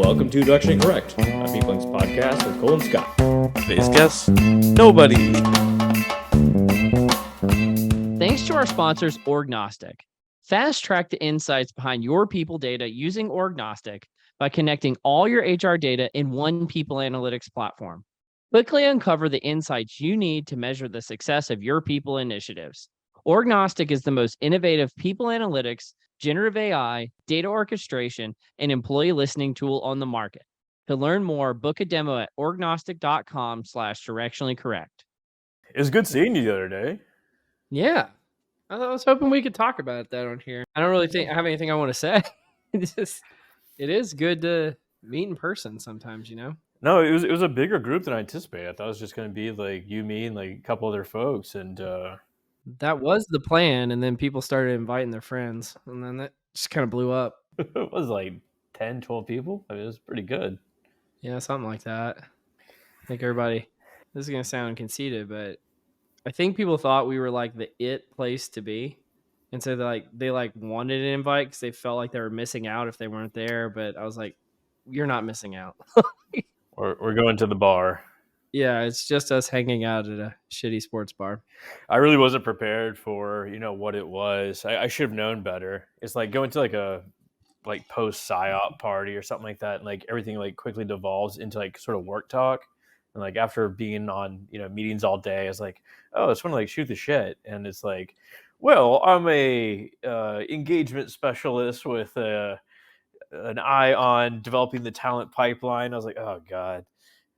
Welcome to Directionally Correct, a People's podcast with Cole and Scott. Today's guest, nobody. Thanks to our sponsors, Orgnostic. Fast track the insights behind your people data using Orgnostic by connecting all your HR data in one people analytics platform. Quickly uncover the insights you need to measure the success of your people initiatives. Orgnostic is the most innovative people analytics, generative AI, data orchestration, and employee listening tool on the market. To learn more, book a demo at orgnostic.com/directionallycorrect. It was good seeing you the other day. Yeah. I was hoping we could talk about that on here. I don't really think I have anything I want to say. It is good to meet in person sometimes, you know? No, it was a bigger group than I anticipated. I thought it was just going to be like you, me, and like a couple other folks. And That was the plan, and then people started inviting their friends, and then that just kind of blew up. it was like 10, 12 people. I mean, it was pretty good. Yeah, something like that. I think everybody, this is going to sound conceited, but I think people thought we were like the it place to be. And so they wanted an invite because they felt like they were missing out if they weren't there. But I was like, you're not missing out. We're going to the bar. Yeah, it's just us hanging out at a shitty sports bar. I really wasn't prepared for, what it was. I should have known better. It's like going to like a post psyop party or something like that, and like everything like quickly devolves into like sort of work talk. And like after being on meetings all day, I was like, oh, I just want to like shoot the shit. And it's like, well, I'm a engagement specialist with an eye on developing the talent pipeline. I was like, oh god.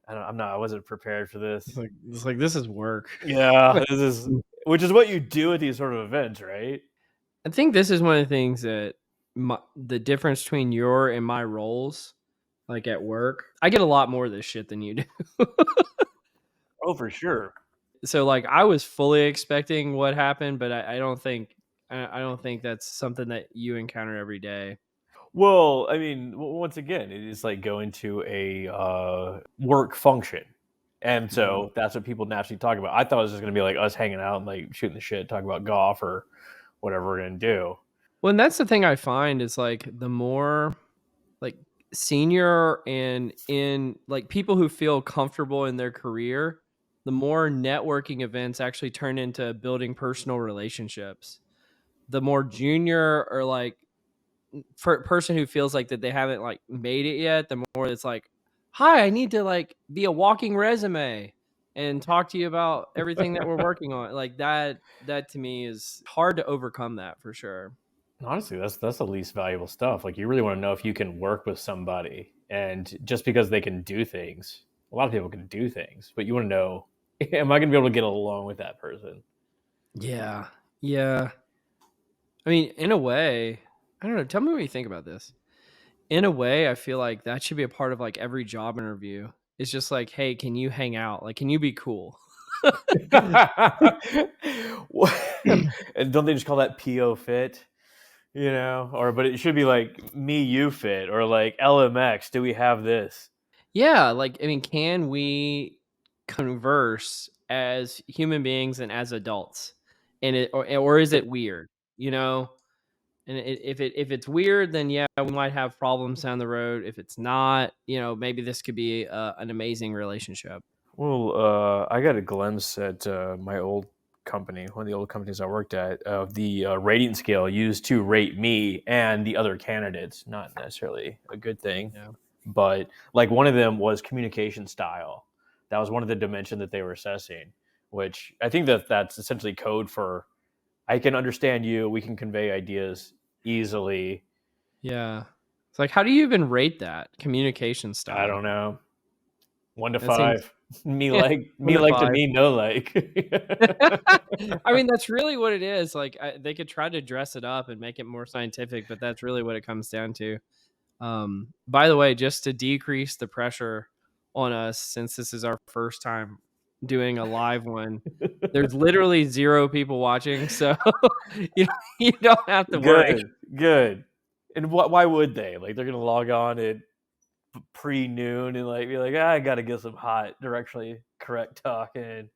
I wasn't prepared for this. It's like this is work. Yeah, which is what you do at these sort of events, right? I think this is one of the things that the difference between your and my roles, like at work, I get a lot more of this shit than you do. Oh, for sure. So like I was fully expecting what happened, but I don't think that's something that you encounter every day. Well, I mean, once again, it is like going to a work function. And so that's what people naturally talk about. I thought it was just going to be like us hanging out and like shooting the shit, talking about golf or whatever we're going to do. Well, and that's the thing I find is like the more like senior and in like people who feel comfortable in their career, the more networking events actually turn into building personal relationships. The more junior or like person who feels like that they haven't like made it yet, the more it's like, hi, I need to like be a walking resume and talk to you about everything that we're working on. Like that to me is hard to overcome that for sure. Honestly, that's the least valuable stuff. Like you really want to know if you can work with somebody, and just because they can do things, a lot of people can do things, but you want to know, am I going to be able to get along with that person? Yeah. I mean, in a way, I don't know. Tell me what you think about this. In a way, I feel like that should be a part of like every job interview. It's just like, hey, can you hang out? Like, can you be cool? And don't they just call that PO fit? But it should be like me, you fit, or like LMX. Do we have this? Yeah, like I mean, can we converse as human beings and as adults? And or is it weird? And if it's weird, then yeah, we might have problems down the road. If it's not, maybe this could be an amazing relationship. Well, I got a glimpse at my old company, one of the old companies I worked at, of the rating scale used to rate me and the other candidates. Not necessarily a good thing, but like one of them was communication style. That was one of the dimensions that they were assessing, which I think that's essentially code for I can understand you, we can convey ideas easily. Yeah. It's like, how do you even rate that communication style? I don't know. 1 to 5. Me like to me no like. I mean, that's really what it is. Like they could try to dress it up and make it more scientific, but that's really what it comes down to. By the way, just to decrease the pressure on us, since this is our first time doing a live one, there's literally 0 people watching, so you don't have to worry. Good. And why would they? Like they're gonna log on at pre-noon and like be like, I gotta get some hot directionally correct talking.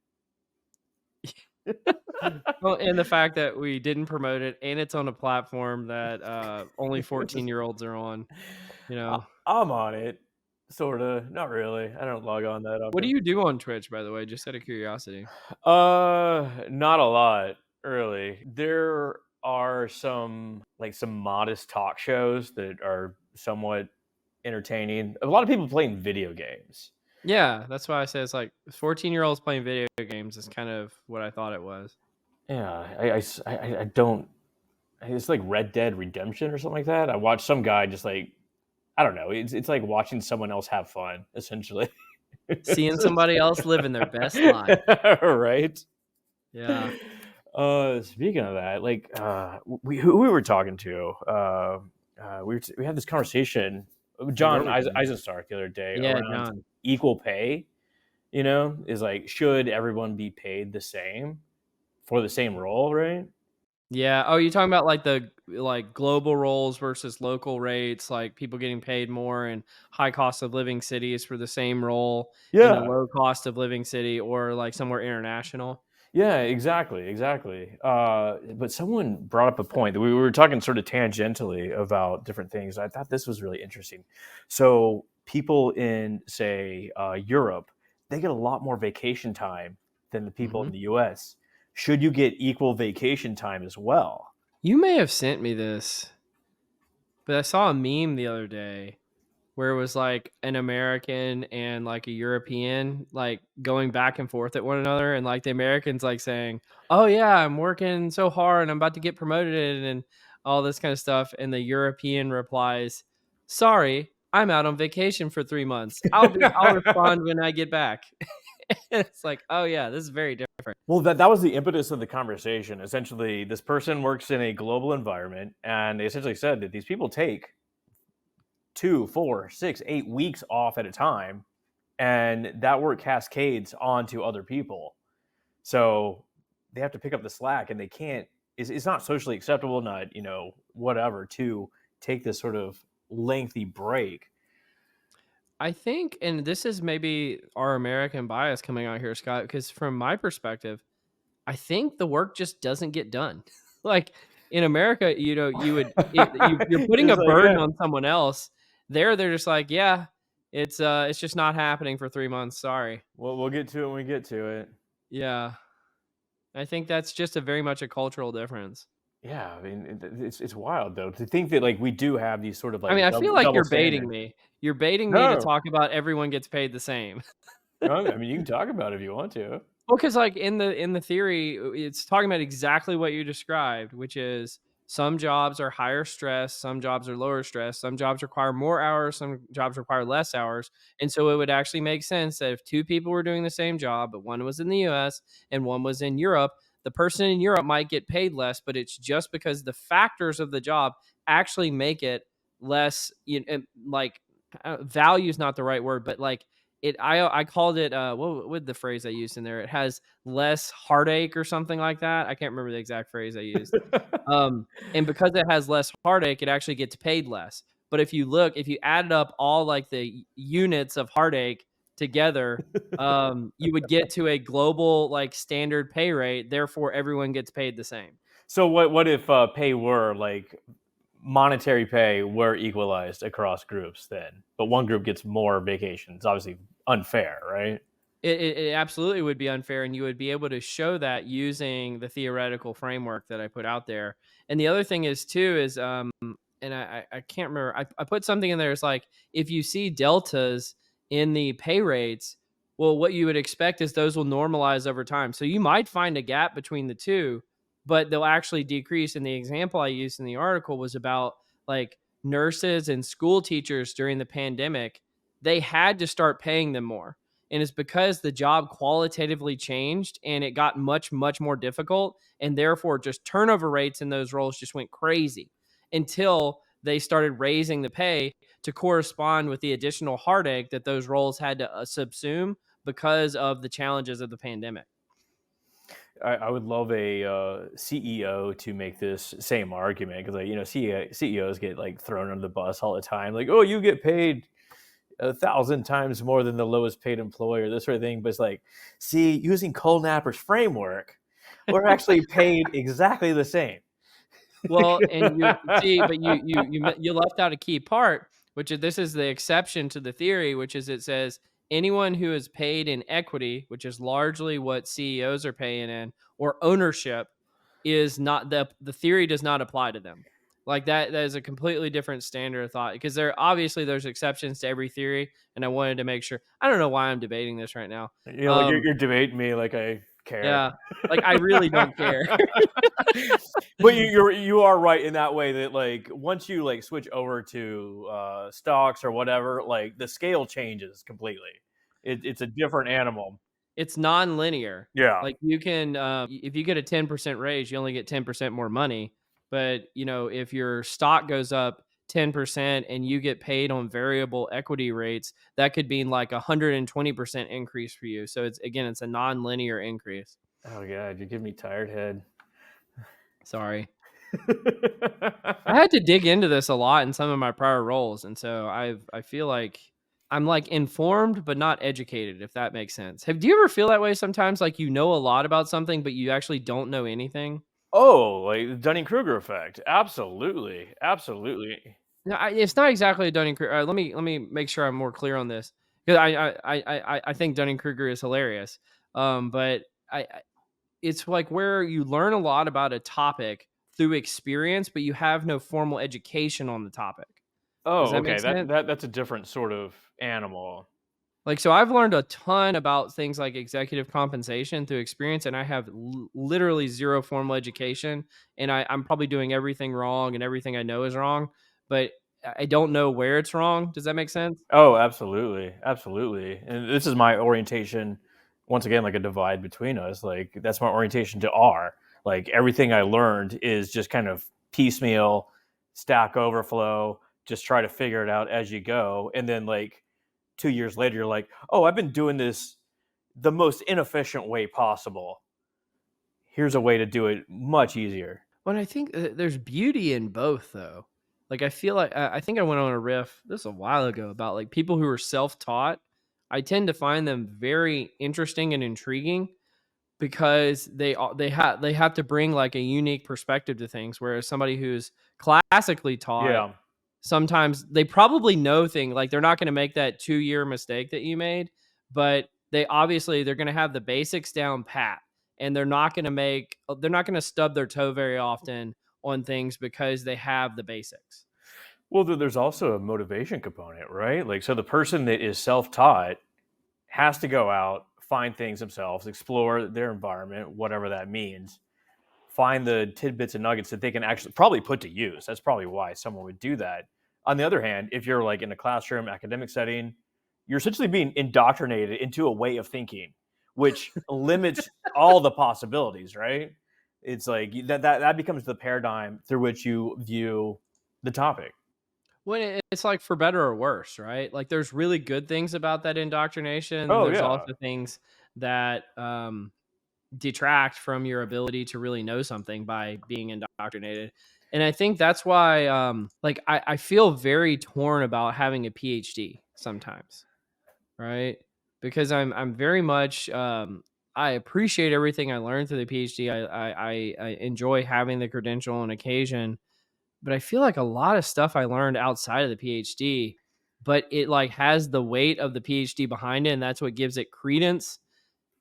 Well, and the fact that we didn't promote it, and it's on a platform that only 14-year-olds are on. I'm on it. Sort of, not really. I don't log on that What do often. you do on Twitch, by the way? Just out of curiosity. Not a lot, really. There are some modest talk shows that are somewhat entertaining. A lot of people playing video games. Yeah, that's why I say it's like 14-year-olds playing video games is kind of what I thought it was. Yeah, I don't. It's like Red Dead Redemption or something like that. I watched some guy just like I don't know. It's like watching someone else have fun, essentially. Seeing somebody else living their best life. Right? Yeah. Speaking of that, like, who we were talking to, we had this conversation, Where John we going? Eisenstark the other day Yeah, around John. equal pay. Is like, should everyone be paid the same for the same role, right? Yeah. Oh, you're talking about like the global roles versus local rates, like people getting paid more in high cost of living cities for the same role in a Yeah. low cost of living city or like somewhere international. Yeah, exactly, exactly. But someone brought up a point that we were talking sort of tangentially about different things. I thought this was really interesting. So people in, say, Europe, they get a lot more vacation time than the people Hmm. in the U.S. Should you get equal vacation time as well? You may have sent me this, but I saw a meme the other day where it was like an American and like a European like going back and forth at one another, and like the American's like saying, "Oh yeah, I'm working so hard and I'm about to get promoted and all this kind of stuff," and the European replies, "Sorry, I'm out on vacation for 3 months. I'll respond when I get back." It's like, oh yeah, this is very different. Well, that was the impetus of the conversation. Essentially, this person works in a global environment, and they essentially said that these people take 2, 4, 6, 8 weeks off at a time, and that work cascades onto other people. So they have to pick up the slack, and they can't. It's not socially acceptable, not whatever, to take this sort of lengthy break. I think, and this is maybe our American bias coming out here, Scott, because from my perspective, I think the work just doesn't get done. Like in America, you're putting a It's like, burden yeah, on someone else. There, they're just like, yeah, it's just not happening for 3 months. Sorry. well, we'll get to it when we get to it. Yeah, I think that's just a very much a cultural difference. Yeah, I mean, it's wild though to think that like we do have these sort of I like mean, I feel like double you're baiting standards. me. You're baiting me to No, talk about everyone gets paid the same. no, I mean you can talk about it if you want to. Well, because like in the theory, it's talking about exactly what you described, which is some jobs are higher stress, some jobs are lower stress, some jobs require more hours, some jobs require less hours, and so it would actually make sense that if two people were doing the same job, but one was in the U.S. and one was in Europe, the person in Europe might get paid less, but it's just because the factors of the job actually make it less. Like value is not the right word, but like I called it what would the phrase I used in there? It has less heartache or something like that. I can't remember the exact phrase I used. And because it has less heartache, it actually gets paid less. But if you added up all like the units of heartache together, you would get to a global like standard pay rate. Therefore, everyone gets paid the same. So what if pay were like monetary pay were equalized across groups then, but one group gets more vacations? Obviously unfair, right? It absolutely would be unfair, and you would be able to show that using the theoretical framework that I put out there. And the other thing is too is and I can't remember, I put something in there. It's like if you see deltas in the pay rates, well, what you would expect is those will normalize over time. So you might find a gap between the two, but they'll actually decrease. And the example I used in the article was about like nurses and school teachers during the pandemic. They had to start paying them more, and it's because the job qualitatively changed and it got much much more difficult, and therefore just turnover rates in those roles just went crazy until they started raising the pay to correspond with the additional heartache that those roles had to subsume because of the challenges of the pandemic. I would love a CEO to make this same argument because, like, CEOs get like thrown under the bus all the time. Like, oh, you get paid 1,000 times more than the lowest paid employer, this sort of thing. But it's like, see, using Cole Napper's framework, we're actually paid exactly the same. Well, and you see, but you left out a key part, this is the exception to the theory, which is it says anyone who is paid in equity, which is largely what CEOs are paying in, or ownership, is not the theory does not apply to them. Like that is a completely different standard of thought, because there's exceptions to every theory, and I wanted to make sure. I don't know why I'm debating this right now. You know, like you're debating me like I care. Yeah, like I really don't care. But you are right in that way that like once you like switch over to stocks or whatever, like the scale changes completely. It's a different animal. It's non-linear. Yeah. Like you can, if you get a 10% raise, you only get 10% more money. But if your stock goes up 10% and you get paid on variable equity rates, that could mean like 120% increase for you. So it's a non-linear increase. Oh god, you give me tired head. Sorry. I had to dig into this a lot in some of my prior roles, and so I feel like I'm like informed but not educated, if that makes sense. Do you ever feel that way sometimes, like you know a lot about something but you actually don't know anything? Oh, like the Dunning-Kruger effect. Absolutely. Absolutely. No, it's not exactly a Dunning Kruger. Let me make sure I'm more clear on this, because I think Dunning Kruger is hilarious. But it's like where you learn a lot about a topic through experience, but you have no formal education on the topic. Does Oh, that make okay. sense? That's a different sort of animal. Like, so I've learned a ton about things like executive compensation through experience, and I have literally zero formal education, and I'm probably doing everything wrong, and everything I know is wrong, but I don't know where it's wrong. Does that make sense? Oh, absolutely, absolutely. And this is my orientation. Once again, like a divide between us. Like that's my orientation to R. Like everything I learned is just kind of piecemeal, Stack Overflow. Just try to figure it out as you go, and then like 2 years later, you're like, oh, I've been doing this the most inefficient way possible. Here's a way to do it much easier. But I think there's beauty in both, though. Like, I feel like I think I went on a riff this a while ago about like people who are self-taught. I tend to find them very interesting and intriguing, because they have to bring like a unique perspective to things, whereas somebody who's classically taught, Yeah. sometimes they probably know things, like they're not going to make that 2-year mistake that you made, but they're going to have the basics down pat, and they're not going to stub their toe very often on things because they have the basics. Well, there's also a motivation component, right? Like, so the person that is self-taught has to go out, find things themselves, explore their environment, whatever that means, find the tidbits and nuggets that they can actually probably put to use. That's probably why someone would do that. On the other hand, if you're like in a classroom, academic setting, you're essentially being indoctrinated into a way of thinking, which limits all the possibilities, right? It's like that becomes the paradigm through which you view the topic. When it's like for better or worse, right? Like there's really good things about that indoctrination, and then Oh there's yeah. also things that detract from your ability to really know something by being indoctrinated. And I think that's why, like, I feel very torn about having a PhD sometimes, right? Because I'm very much, I appreciate everything I learned through the PhD. I enjoy having the credential on occasion, but I feel like a lot of stuff I learned outside of the PhD, but it like has the weight of the PhD behind it, and that's what gives it credence.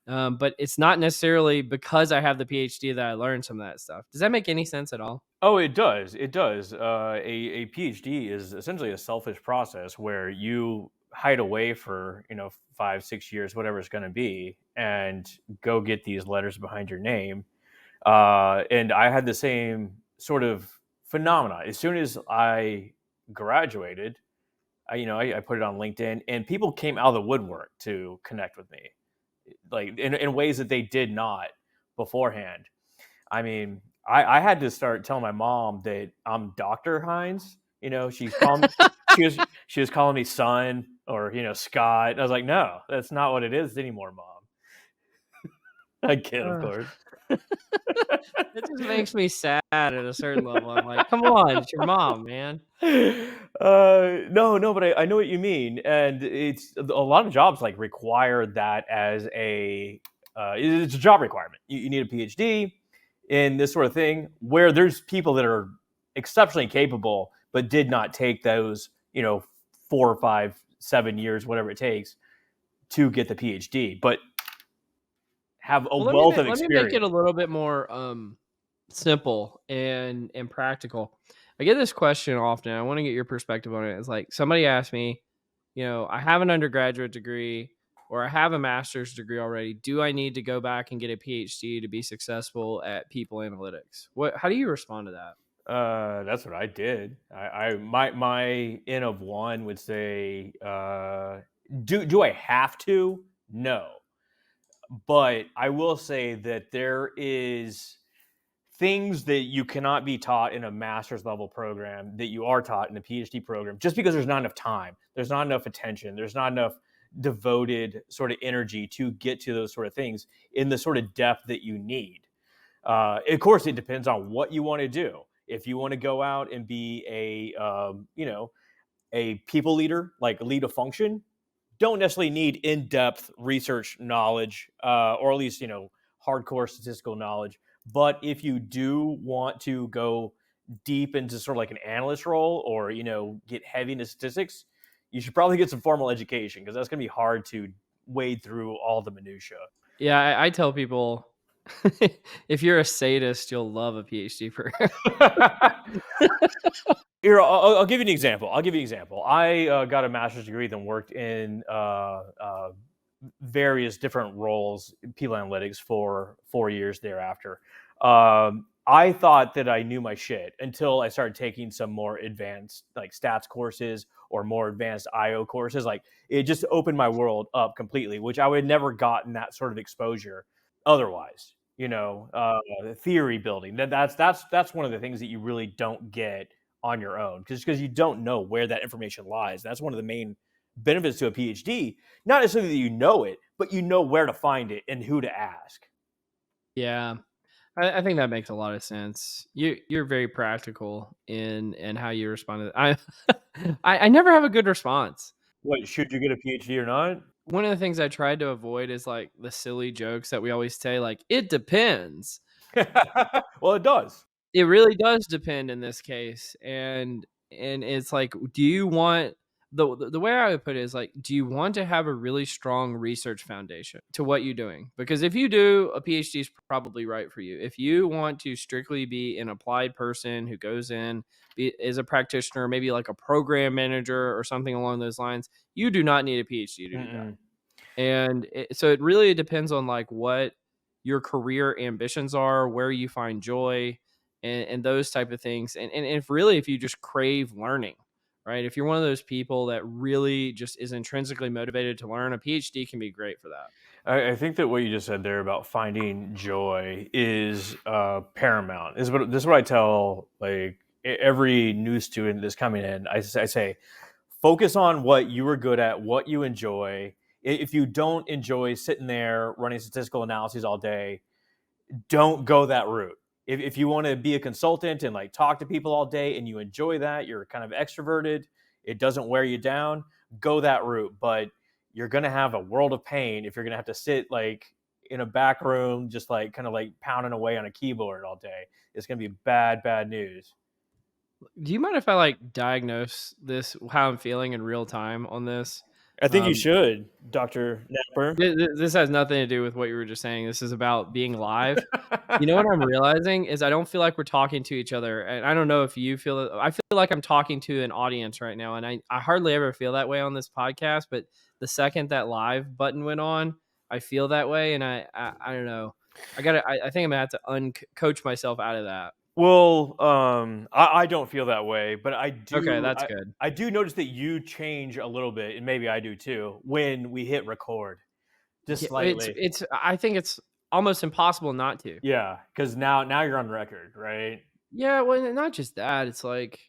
But it's not necessarily because I have the PhD that I learned some of that stuff. Does that make any sense at all? Oh, it does. It does. A PhD is essentially a selfish process where you hide away for 5 6 years, whatever it's going to be, and go get these letters behind your name. And I had the same sort of phenomena as soon as I graduated. I put it on LinkedIn, and people came out of the woodwork to connect with me, like in ways that they did not beforehand. I mean, I had to start telling my mom that I'm Dr. Hines. She was calling me son or Scott. And I was like, no, that's not what it is anymore, mom. I kid, of Uh, course. it just makes me sad at a certain level. I'm like, come on, it's your mom, man. No, but I know what you mean, and it's a lot of jobs like require that as it's a job requirement. You need a PhD in this sort of thing, where there's people that are exceptionally capable but did not take those 4 or 5, 7 years, whatever it takes to get the PhD, but have a Well, wealth of let me make it a experience. little bit more simple and practical. I get this question often. I want to get your perspective on it. It's like somebody asked me, I have an undergraduate degree or I have a master's degree already. Do I need to go back and get a PhD to be successful at people analytics? How do you respond to that? That's what I did. My N of one would say, do I have to? No, but I will say that there is things that you cannot be taught in a master's level program that you are taught in a PhD program, just because there's not enough time, there's not enough attention, there's not enough devoted sort of energy to get to those sort of things in the sort of depth that you need. Of course, it depends on what you want to do. If you want to go out and be a people leader, like lead a function, don't necessarily need in-depth research knowledge, or at least hardcore statistical knowledge. But if you do want to go deep into sort of like an analyst role, or get heavy into statistics, you should probably get some formal education, because that's going to be hard to wade through all the minutia. Yeah, I tell people if you're a sadist, you'll love a PhD program. Here, I'll give you an example. I got a master's degree, then worked in various different roles in people analytics for 4 years thereafter. I thought that I knew my shit until I started taking some more advanced like stats courses or more advanced IO courses. Like, it just opened my world up completely, which I would have never gotten that sort of exposure otherwise. Theory building. That's one of the things that you really don't get on your own, because you don't know where that information lies. That's one of the main benefits to a PhD. Not necessarily that you know it, but you know where to find it and who to ask. Yeah. I think that makes a lot of sense. You're very practical in how you respond to that. I never have a good response. What, should you get a PhD or not? One of the things I tried to avoid is like the silly jokes that we always say, like, it depends. Well, it does. It really does depend in this case. And it's like, do you want the way I would put it is like, do you want to have a really strong research foundation to what you're doing? Because if you do, a PhD is probably right for you. If you want to strictly be an applied person who goes in, is a practitioner, maybe like a program manager or something along those lines, you do not need a PhD to do that. Mm-mm. And so it really depends on like what your career ambitions are, where you find joy, and those type of things. And if you just crave learning, right? If you're one of those people that really just is intrinsically motivated to learn, a PhD can be great for that. I think that what you just said there about finding joy is paramount. This is what I tell like every new student that's coming in. I say, focus on what you are good at, what you enjoy. If you don't enjoy sitting there running statistical analyses all day, don't go that route. If you want to be a consultant and like talk to people all day and you enjoy that, you're kind of extroverted, it doesn't wear you down, go that route. But you're going to have a world of pain if you're going to have to sit like in a back room, just like kind of like pounding away on a keyboard all day. It's going to be bad news. Do you mind if I like diagnose this, how I'm feeling in real time on this? I think you should, Dr. Napper. This has nothing to do with what you were just saying. This is about being live. You know what I'm realizing is I don't feel like we're talking to each other. And I don't know if you feel it. I feel like I'm talking to an audience right now. And I hardly ever feel that way on this podcast. But the second that live button went on, I feel that way. And I don't know. I think I'm going to have to uncoach myself out of that. Well, I don't feel that way, but I do. Okay, that's good. I do notice that you change a little bit, and maybe I do too, when we hit record, just Yeah, slightly. I think it's almost impossible not to. Yeah, because now you're on record, right? Yeah, well, not just that. It's like,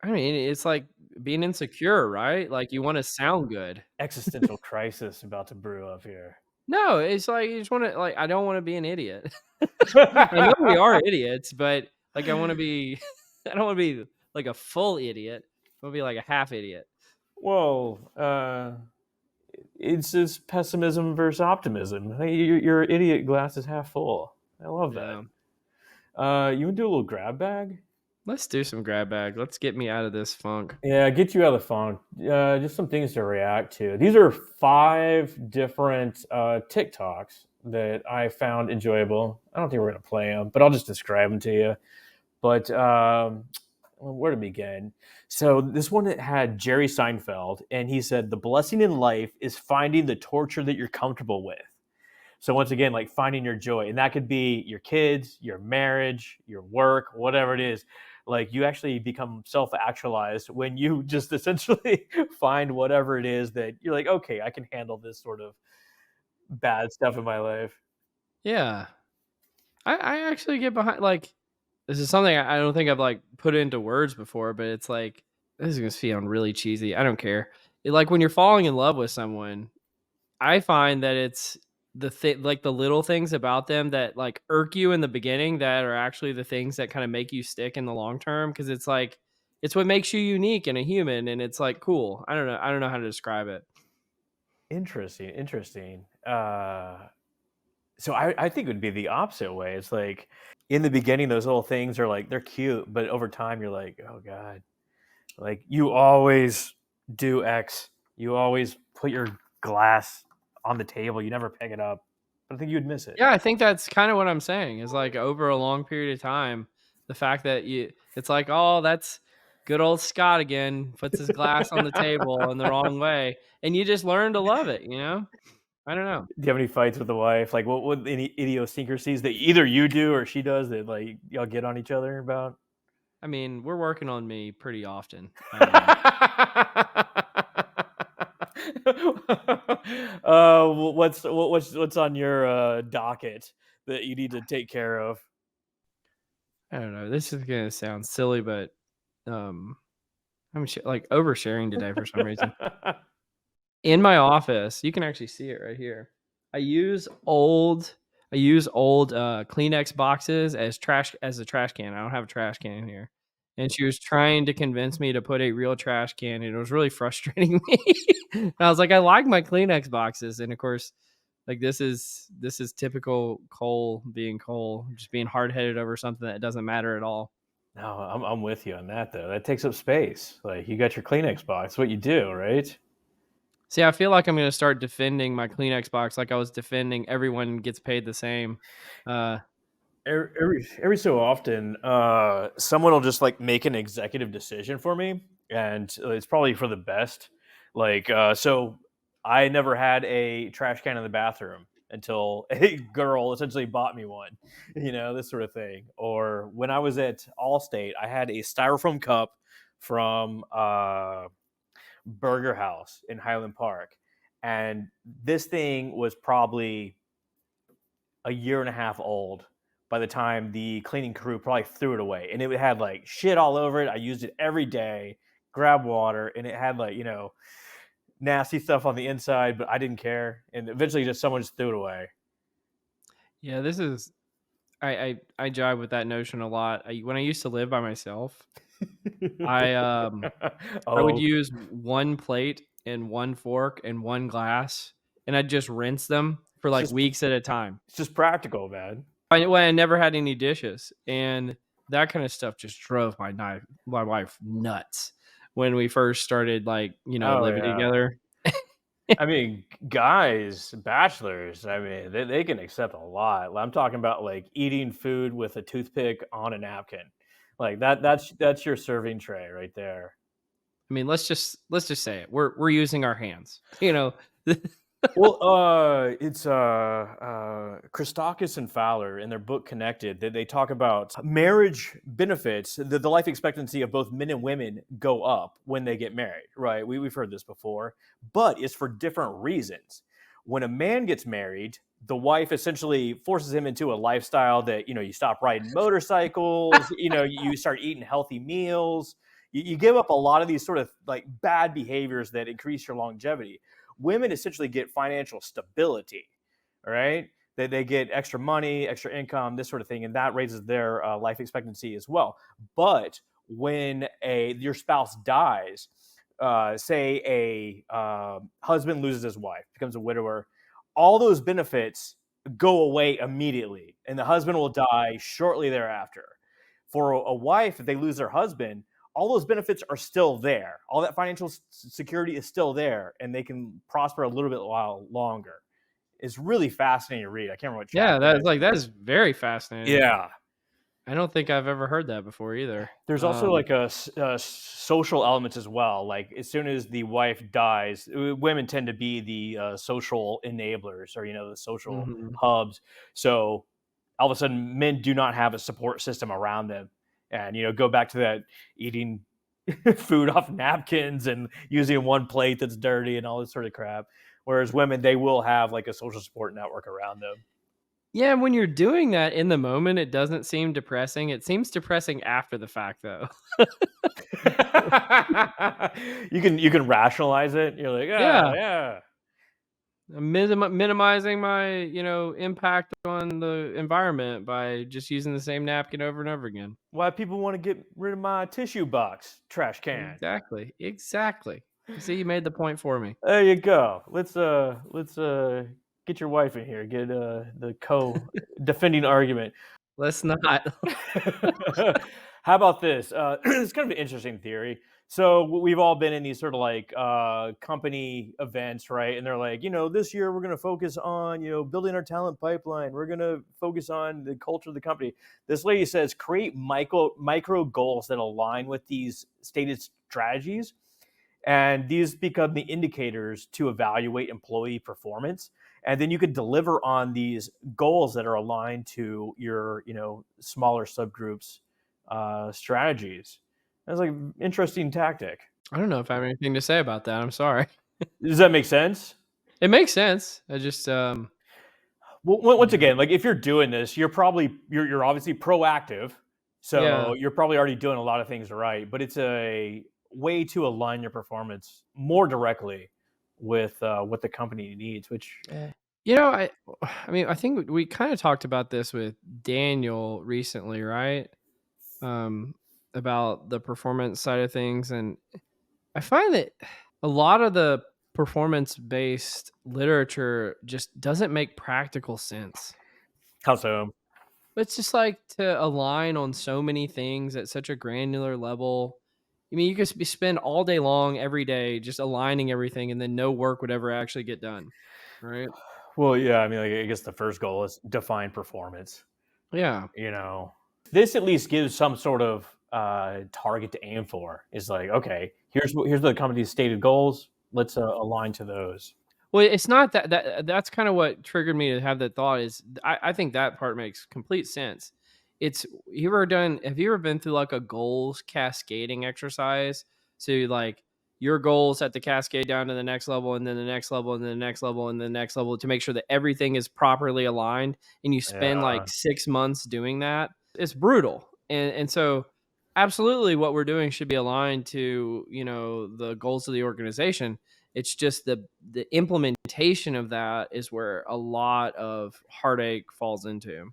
I mean, it's like being insecure, right? Like you want to sound good. Existential crisis about to brew up here. No, it's like you just want to like. I don't want to be an idiot. I know we are idiots, but like I want to be. I don't want to be like a full idiot. I want to be like a half idiot. Well, it's just pessimism versus optimism. Hey, your idiot glass is half full. I love that. Yeah. You want to do a little grab bag? Let's do some grab bag. Let's get me out of this funk. Yeah, get you out of the phone. Just some things to react to. These are 5 different TikToks that I found enjoyable. I don't think we're going to play them, but I'll just describe them to you. But where to begin? So this one that had Jerry Seinfeld, and he said, "The blessing in life is finding the torture that you're comfortable with." So once again, like finding your joy, and that could be your kids, your marriage, your work, whatever it is. Like you actually become self-actualized when you just essentially find whatever it is that you're like, okay, I can handle this sort of bad stuff in my life. Yeah. I actually get behind like this is something I don't think I've like put into words before, but it's like this is gonna sound really cheesy. I don't care. Like when you're falling in love with someone, I find that it's like the little things about them that like irk you in the beginning that are actually the things that kind of make you stick in the long term because it's like it's what makes you unique and a human and it's like cool. I don't know how to describe it. Interesting, interesting. So I think it would be the opposite way. It's like in the beginning, those little things are like they're cute, but over time, you're like, oh god, like you always do X. You always put your glass on the table. You never pick it up. I think you'd miss it. Yeah, I think that's kind of what I'm saying is like over a long period of time, the fact that it's like, oh, that's good old Scott again, puts his glass on the table in the wrong way. And you just learn to love it, you know? I don't know. Do you have any fights with the wife? Like, what any idiosyncrasies that either you do or she does that like y'all get on each other about? I mean, we're working on me pretty often. What's on your docket that you need to take care of? I don't know. This is gonna sound silly, but um, I'm like oversharing today for some reason. In my office, you can actually see it right here. I use old Kleenex boxes as a trash can. I don't have a trash can in here. And she was trying to convince me to put a real trash can, and it was really frustrating me. And I was like, I like my Kleenex boxes. And of course, like this is typical Cole being Cole, just being hard headed over something that doesn't matter at all. No, I'm with you on that though. That takes up space. Like you got your Kleenex box. What you do, right? See, I feel like I'm gonna start defending my Kleenex box like I was defending everyone gets paid the same. Uh, Every so often, someone will just like make an executive decision for me, and it's probably for the best. Like, so I never had a trash can in the bathroom until a girl essentially bought me one, this sort of thing. Or when I was at Allstate, I had a styrofoam cup from Burger House in Highland Park, and this thing was probably a year and a half old by the time the cleaning crew probably threw it away. And it had like shit all over it. I used it every day, grab water, and it had like, nasty stuff on the inside, but I didn't care. And eventually just someone just threw it away. yeah, this is I jive with that notion a lot. When I used to live by myself, I would Oh, use one plate and one fork and one glass, and I'd just rinse them for it's like just weeks at a time. it's just practical, man. I never had any dishes, and that kind of stuff just drove my wife nuts when we first started, like Oh living yeah. together. I mean, guys, bachelors, I mean, they can accept a lot. I'm talking about like eating food with a toothpick on a napkin. Like that's your serving tray right there. I mean, let's just say it. We're using our hands. Well, it's Christakis and Fowler in their book Connected. They talk about marriage benefits. The life expectancy of both men and women go up when they get married, right? We've heard this before, but it's for different reasons. When a man gets married, the wife essentially forces him into a lifestyle that you stop riding motorcycles. You start eating healthy meals. You give up a lot of these sort of like bad behaviors that increase your longevity. Women essentially get financial stability, all right? They get extra money, extra income, this sort of thing, and that raises their life expectancy as well. But when your spouse dies, say a husband loses his wife, becomes a widower, all those benefits go away immediately, and the husband will die shortly thereafter. For a wife, if they lose their husband, all those benefits are still there. All that financial security is still there, and they can prosper a little bit while longer. It's really fascinating to read. I can't remember what Yeah, chapter it is. that is very fascinating. Yeah. I don't think I've ever heard that before either. There's also like social elements as well. Like as soon as the wife dies, women tend to be the social enablers, or the social Mhm. hubs. So all of a sudden, men do not have a support system around them, and go back to that eating food off napkins and using one plate that's dirty and all this sort of crap. Whereas women, they will have like a social support network around them. Yeah, when you're doing that in the moment, it doesn't seem depressing. It seems depressing after the fact, though. You can rationalize it. You're like, Yeah, yeah. I'm minimizing my, impact on the environment by just using the same napkin over and over again. Why people want to get rid of my tissue box trash can. Exactly, exactly. You see, you made the point for me. There you go. Let's get your wife in here. Get the defending argument. Let's not. How about this? It's kind of an interesting theory. So we've all been in these sort of like company events, right? And they're like, this year we're going to focus on, building our talent pipeline. We're going to focus on the culture of the company. This lady says create micro goals that align with these stated strategies, and these become the indicators to evaluate employee performance. And then you can deliver on these goals that are aligned to your smaller subgroups strategies. That's like an interesting tactic. I don't know if I have anything to say about that. I'm sorry. Does that make sense? It makes sense. I just, Well, once again, like if you're doing this, you're obviously proactive, yeah. so you're probably already doing a lot of things right. But it's a way to align your performance more directly with what the company needs. Which I mean, I think we kind of talked about this with Daniel recently, right? Um, about the performance side of things, and I find that a lot of the performance-based literature just doesn't make practical sense. how so? It's just like to align on so many things at such a granular level. I mean, you could spend all day long every day just aligning everything, and then no work would ever actually get done, right? Well, yeah, I mean, like, I guess the first goal is define performance. Yeah. This at least gives some sort of target to aim for. Is like, okay, here's the company's stated goals. Let's align to those. Well, it's not that's kind of what triggered me to have that thought is I think that part makes complete sense. It's have you ever been through like a goals cascading exercise? So like your goals at the cascade down to the next level and then the next level and then the next level and the next level to make sure that everything is properly aligned and you spend Yeah. like 6 months doing that. It's brutal. And so absolutely what we're doing should be aligned to, the goals of the organization. It's just the implementation of that is where a lot of heartache falls into.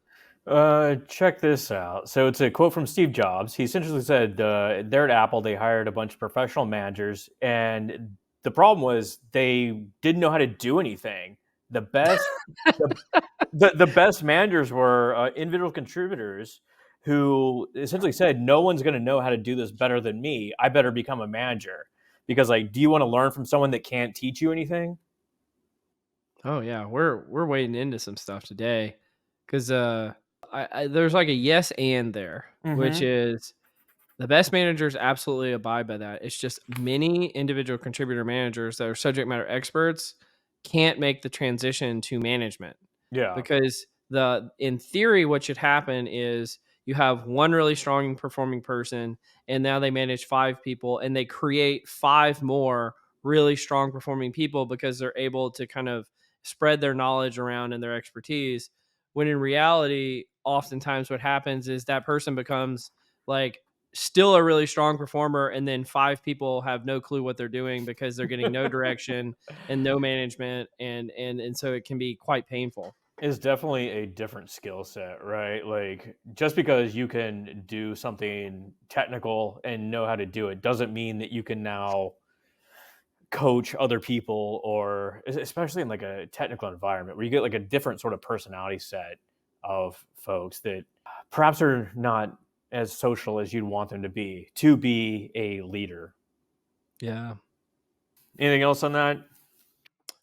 Check this out. So it's a quote from Steve Jobs. He essentially said, "There at Apple, they hired a bunch of professional managers, and the problem was they didn't know how to do anything. The best, the, the best managers were individual contributors who essentially said, no one's going to know how to do this better than me. I better become a manager because, like, do you want to learn from someone that can't teach you anything?" Oh yeah, we're wading into some stuff today because there's like a yes and there, which Mm-hmm. is the best managers absolutely abide by that. It's just many individual contributor managers that are subject matter experts can't make the transition to management Yeah. because in theory what should happen is you have one really strong performing person and now they manage 5 people and they create 5 more really strong performing people because they're able to kind of spread their knowledge around and their expertise, when in reality oftentimes what happens is that person becomes like still a really strong performer and then 5 people have no clue what they're doing because they're getting no direction and no management, and so it can be quite painful. Is definitely a different skill set, right? Like just because you can do something technical and know how to do it doesn't mean that you can now coach other people, or especially in like a technical environment where you get like a different sort of personality set of folks that perhaps are not as social as you'd want them to be a leader. Yeah. Anything else on that?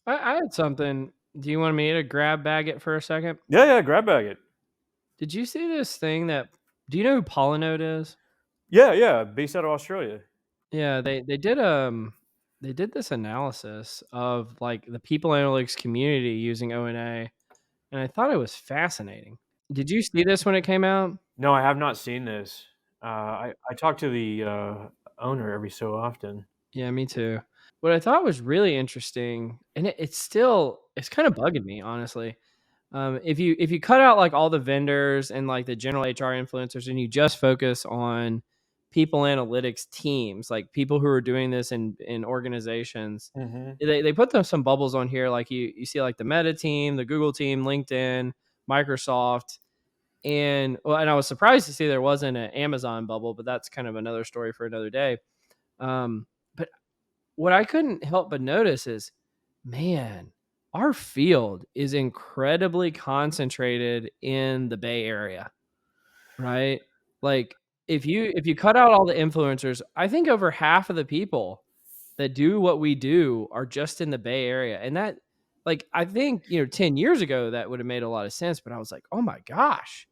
I had something. Do you want me to grab bag it for a second? Yeah, grab bag it. Did you see this thing that? Do you know who Polynode is? Yeah, based out of Australia. Yeah, they did this analysis of like the people analytics community using ONA, and I thought it was fascinating. Did you see this when it came out? No, I have not seen this. I talk to the owner every so often. Yeah, me too. What I thought was really interesting, and it's kind of bugging me, honestly. If you cut out like all the vendors and like the general HR influencers, and you just focus on people analytics teams, like people who are doing this in organizations, Mm-hmm. they put some bubbles on here. Like you see like the Meta team, the Google team, LinkedIn, Microsoft, and I was surprised to see there wasn't an Amazon bubble, but that's kind of another story for another day. But what I couldn't help but notice is, man, our field is incredibly concentrated in the Bay Area, right? Like if you cut out all the influencers, I think over half of the people that do what we do are just in the Bay Area. And that, like, I think, 10 years ago that would have made a lot of sense, but I was like, "Oh my gosh."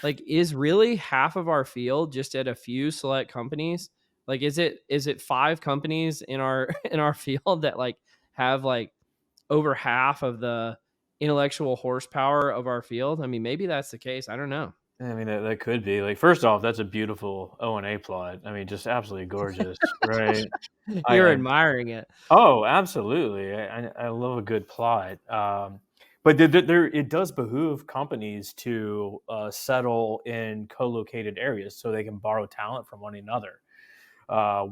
Like, is really half of our field just at a few select companies? Like, is it 5 companies in our in our field that like have like over half of the intellectual horsepower of our field? I mean, maybe that's the case. I don't know. I mean, that could be like. First off, that's a beautiful O&A plot. I mean, just absolutely gorgeous, right? You're I admiring it. Oh, absolutely. I love a good plot. But there it does behoove companies to settle in co-located areas so they can borrow talent from one another.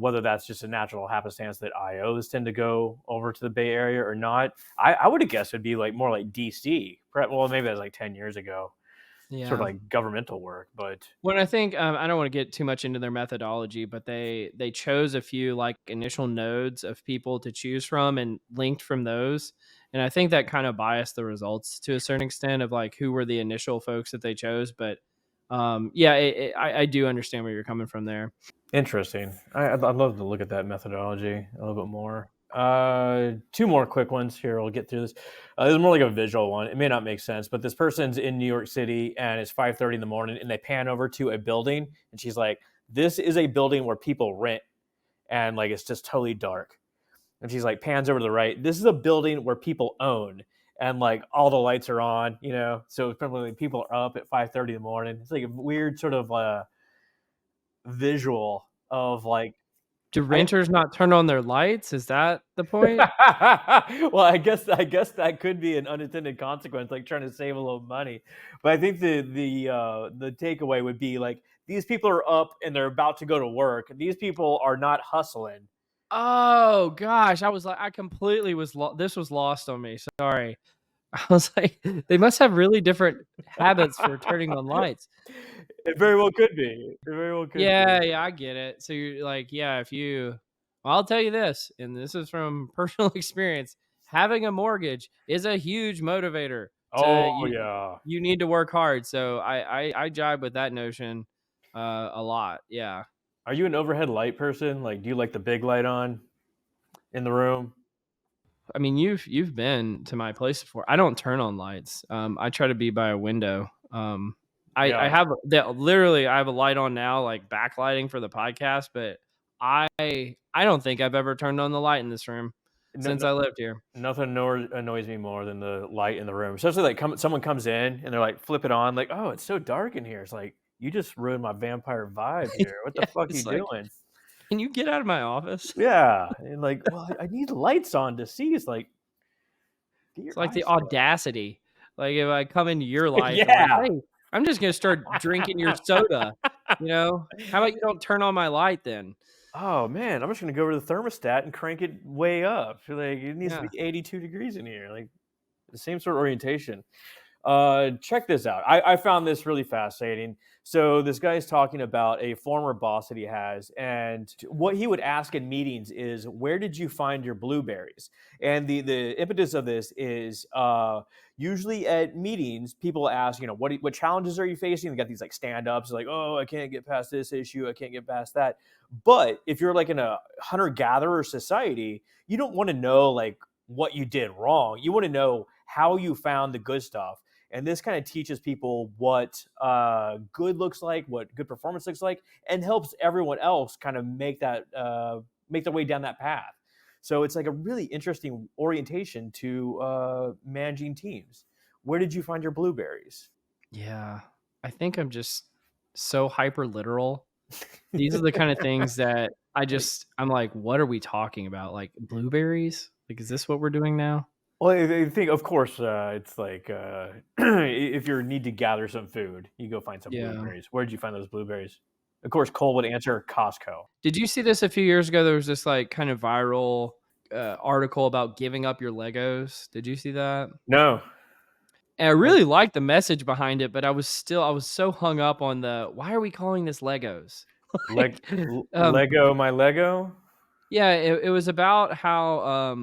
Whether that's just a natural happenstance that IOs tend to go over to the Bay Area or not, I would have guessed it'd be like more like DC. Well, maybe that's like 10 years ago, sort of Yeah. like governmental work. But When I think I don't want to get too much into their methodology, but they chose a few like initial nodes of people to choose from and linked from those, and I think that kind of biased the results to a certain extent of like who were the initial folks that they chose. But yeah, I do understand where you're coming from there. interesting. I'd love to look at that methodology a little bit more. Two more quick ones here. We'll get through this. This is more like a visual one. It may not make sense, but this person's in New York City and it's 5:30 in the morning, and they pan over to a building, and she's like, "This is a building where people rent," and like it's just totally dark. And she's like, pans over to the right. This is a building where people own, and like all the lights are on. So it's probably like people are up at 5:30 in the morning. It's like a weird sort of visual of like Do I renters not turn on their lights? Is that the point? well, I guess that could be an unintended consequence, like trying to save a little money. But I think the takeaway would be like these people are up and they're about to go to work. These people are not hustling. Oh gosh, I completely this was lost on me. Sorry. I was like, they must have really different habits for turning on lights. It very well could be. It very well could be. Yeah, I get it. So you're like, yeah, well, I'll tell you this, and this is from personal experience. Having a mortgage is a huge motivator to Oh you. yeah. You need to work hard. So I jibe with that notion a lot. Yeah. Are you an overhead light person? Like, do you like the big light on in the room? I mean, you've been to my place before. I don't turn on lights. I try to be by a window. I Yeah. have that literally. I have a light on now, like backlighting for the podcast, but I don't think I've ever turned on the light in this room No, since no, I lived here. nothing annoys me more than the light in the room. Especially like someone comes in and they're like, flip it on, like, oh, it's so dark in here. It's like you just ruined my vampire vibe here. What the Yeah, fuck are you it's like, doing? can you get out of my office? Yeah, and like, well, I need lights on to see. It's like, get It's your like the eyes shut. audacity. Like if I come into your life, I'm like, Yeah. hey, I'm just gonna start drinking your soda. How about you don't turn on my light then? Oh man, I'm just gonna go over to the thermostat and crank it way up. Like it needs to Yeah. be 82 degrees in here. Like the same sort of orientation. Check this out. I found this really fascinating. So this guy's talking about a former boss that he has, and what he would ask in meetings is, "Where did you find your blueberries?" And the impetus of this is usually at meetings, people ask, what challenges are you facing? They got these like stand ups, like, "Oh, I can't get past this issue, I can't get past that." But if you're like in a hunter gatherer society, you don't want to know like what you did wrong. You want to know how you found the good stuff, and this kind of teaches people what good looks like, what good performance looks like, and helps everyone else kind of make their way down that path. So it's like a really interesting orientation to managing teams. Where did you find your blueberries? Yeah. I think I'm just so hyper literal. These are the kind of things that Like, I'm like, what are we talking about? Like blueberries? Like, is this what we're doing now? well, I think, of course, it's like if you need to gather some food, you go find some Yeah. blueberries. Where did you find those blueberries? Of course, Cole would answer Costco. Did you see this a few years ago? There was this like kind of viral article about giving up your Legos. Did you see that? No, And I like really liked the message behind it, but I was so hung up on the why are we calling this Legos? leg, like, um, Lego, my Lego. yeah, it was about how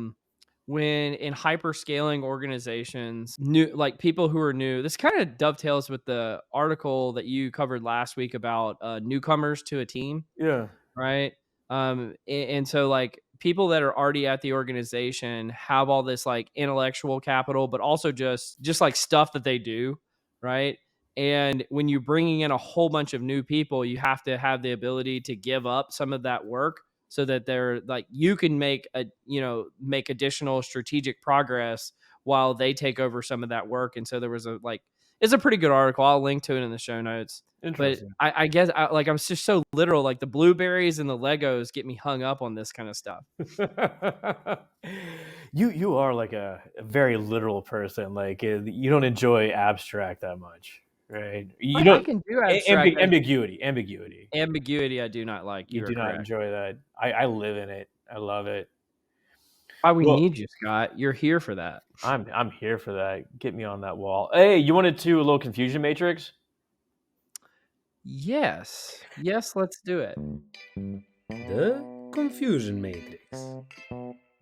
when in hyper scaling organizations, new like people who are new. This kind of dovetails with the article that you covered last week about newcomers to a team, Yeah, right? And so like people that are already at the organization have all this like intellectual capital, but also just like stuff that they do, right? And when you're bringing in a whole bunch of new people, you have to have the ability to give up some of that work so that they're like you can make make additional strategic progress while they take over some of that work. And so there was a like it's a pretty good article. I'll link to it in the show notes, but interesting. I guess like I'm just so literal. Like the blueberries and the Legos get me hung up on this kind of stuff. You are like a very literal person. Like you don't enjoy abstract that much, right? You I don't can do abstract. ambiguity. Ambiguity, I do not like. You You are do not correct. enjoy that. I live in it. I love it. Why we Well, need you, Scott. You're here for that. I'm here for that. Get me on that wall. Hey, you wanted to a little confusion matrix? Yes. Yes, let's do it. The Confusion Matrix.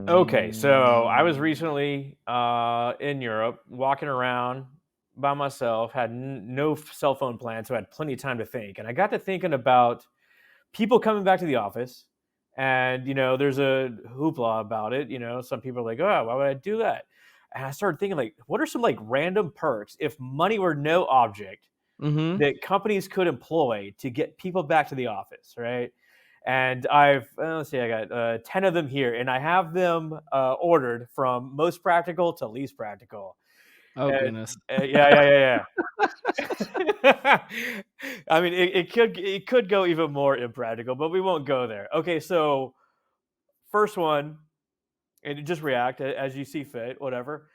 Okay, so I was recently in Europe, walking around by myself, had no cell phone plan, so I had plenty of time to think. And I got to thinking about people coming back to the office, and there's a hoopla about it. Some people are like, "Oh, why would I do that?" And I started thinking, like, what are some like random perks if money were no object Mm-hmm. that companies could employ to get people back to the office, right? And let's see, I got 10 of them here, and I have them ordered from most practical to least practical. Oh And, goodness. yeah. I mean, it could go even more impractical, but we won't go there. Okay, so first one, and just react as you see fit, whatever.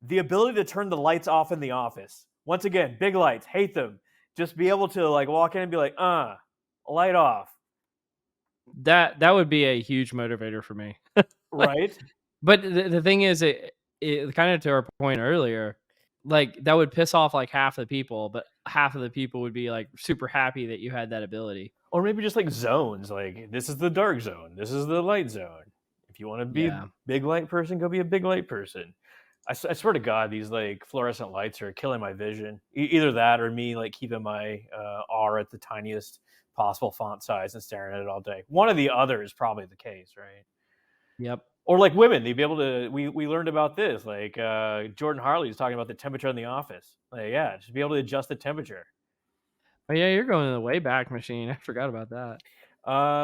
The ability to turn the lights off in the office. Once again, big lights, hate them. Just be able to like walk in and be like, light off, That would be a huge motivator for me. Like, right? but the thing is, it kind of to our point earlier, like that would piss off like half the people, but half of the people would be like super happy that you had that ability. Or maybe just like zones, like this is the dark zone, this is the light zone. If you want to be a Yeah. big light person, go be a big light person. I swear to God, these like fluorescent lights are killing my vision. Either that, or me like keeping my R at the tiniest possible font size and staring at it all day. One or the other is probably the case, right? Yep. Or like women, they'd be able to. We learned about this. Like Jordan Harley's talking about the temperature in the office. Like, yeah, just be able to adjust the temperature. Oh yeah, you're going to the Wayback Machine. I forgot about that.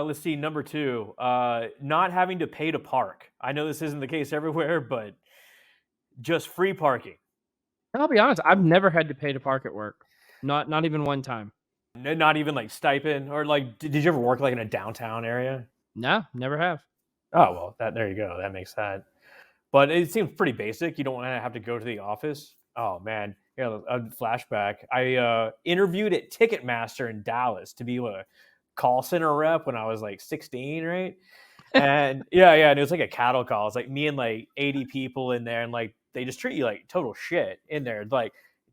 Let's see. Number two, not having to pay to park. I know this isn't the case everywhere, but just free parking. I'll be honest, I've never had to pay to park at work. Not even one time. Not even like stipend, or like, did you ever work like in a downtown area? No, never have. Oh well, there you go. That makes that. But it seems pretty basic. You don't want to have to go to the office. Oh man, a flashback. I interviewed at Ticketmaster in Dallas to be a call center rep when I was like 16, right? And yeah, and it was like a cattle call. It's like me and like 80 people in there, and like they just treat you like total shit in there. Like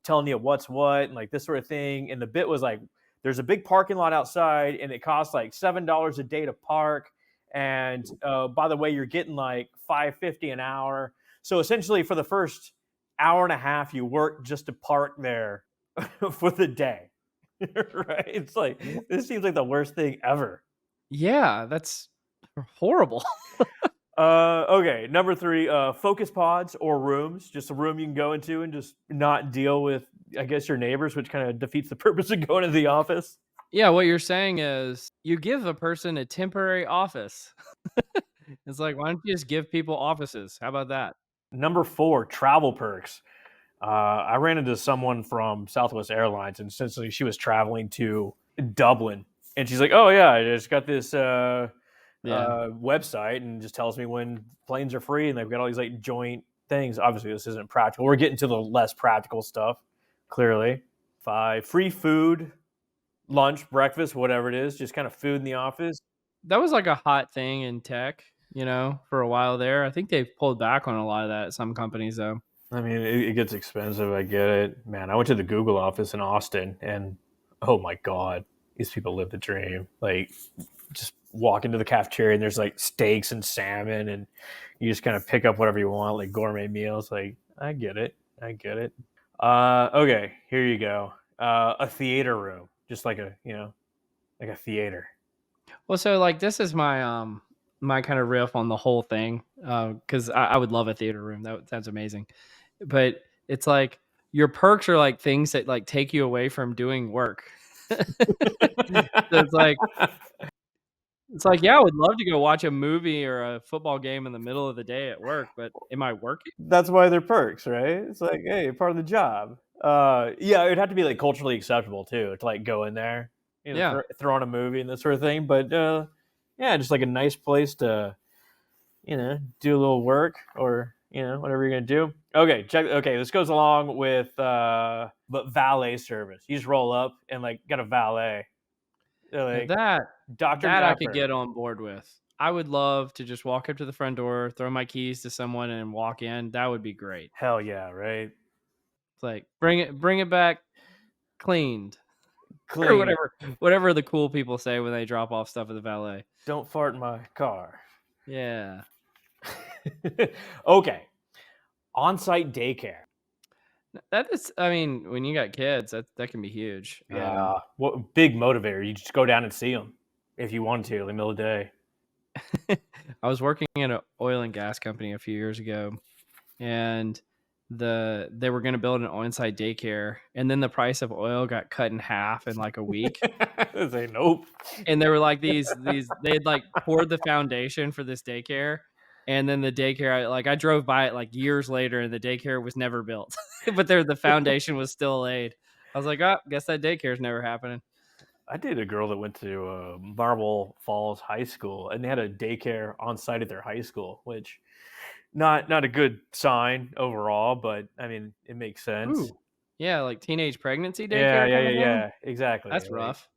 telling you what's what and like this sort of thing. And the bit was like, there's a big parking lot outside, and it costs like $7 a day to park. And by the way, you're getting like $5.50 an hour. So essentially, for the first hour and a half, you work just to park there for the day. Right? It's like this seems like the worst thing ever. Yeah, that's horrible. Okay, number 3, focus pods or rooms, just a room you can go into and just not deal with, I guess, your neighbors, which kind of defeats the purpose of going to the office. Yeah, what you're saying is you give a person a temporary office. It's like, why don't you just give people offices? How about that? Number 4, travel perks. I ran into someone from Southwest Airlines, and essentially she was traveling to Dublin, and she's like, "Oh yeah, I just got this Yeah. website, and just tells me when planes are free, and they've got all these like joint things." Obviously, this isn't practical. We're getting to the less practical stuff. Clearly, 5, free food, lunch, breakfast, whatever it is, just kind of food in the office. That was like a hot thing in tech, for a while there. I think they've pulled back on a lot of that at some companies though. I mean, it gets expensive. I get it, man. I went to the Google office in Austin, and oh my god, these people live the dream. Like, just walk into the cafeteria, and there's like steaks and salmon, and you just kind of pick up whatever you want, like gourmet meals. Like, I get it. Okay, here you go. A theater room, just like like a theater. Well, so like this is my kind of riff on the whole thing, because I would love a theater room. That's amazing. But it's like your perks are like things that like take you away from doing work. So it's like, yeah, I would love to go watch a movie or a football game in the middle of the day at work, but am I working? That's why they're perks, right? It's like, hey, part of the job. Yeah, it'd have to be like culturally acceptable too to like go in there, Yeah. throw on a movie and that sort of thing. But yeah, just like a nice place to, do a little work or whatever you're gonna do. Okay, check. Okay, this goes along with but valet service. You just roll up and like got a valet. They're Now like Dr. that I could Gaffer. get on board with. I would love to just walk up to the front door, throw my keys to someone, and walk in. That would be great. Hell yeah, right? It's like bring it back cleaned or Clean. whatever the cool people say when they drop off stuff at the valet. Don't fart in my car. Yeah. Okay. On-site daycare. That is, I mean, when you got kids, that can be huge. Yeah. What big motivator. You just go down and see them if you want to in the middle of the day. I was working in an oil and gas company a few years ago, and they were going to build an on-site daycare, and then the price of oil got cut in half in like a week. Say nope. And there were like these they had like poured the foundation for this daycare, and then the daycare, I drove by it like years later, and the daycare was never built, but the foundation was still laid. I was like, oh, guess that daycare's never happening. I dated a girl that went to Marble Falls High School, and they had a daycare on site at their high school, which not a good sign overall, but I mean it makes sense. Ooh. Yeah, like teenage pregnancy daycare. Yeah, exactly. That's Like, rough.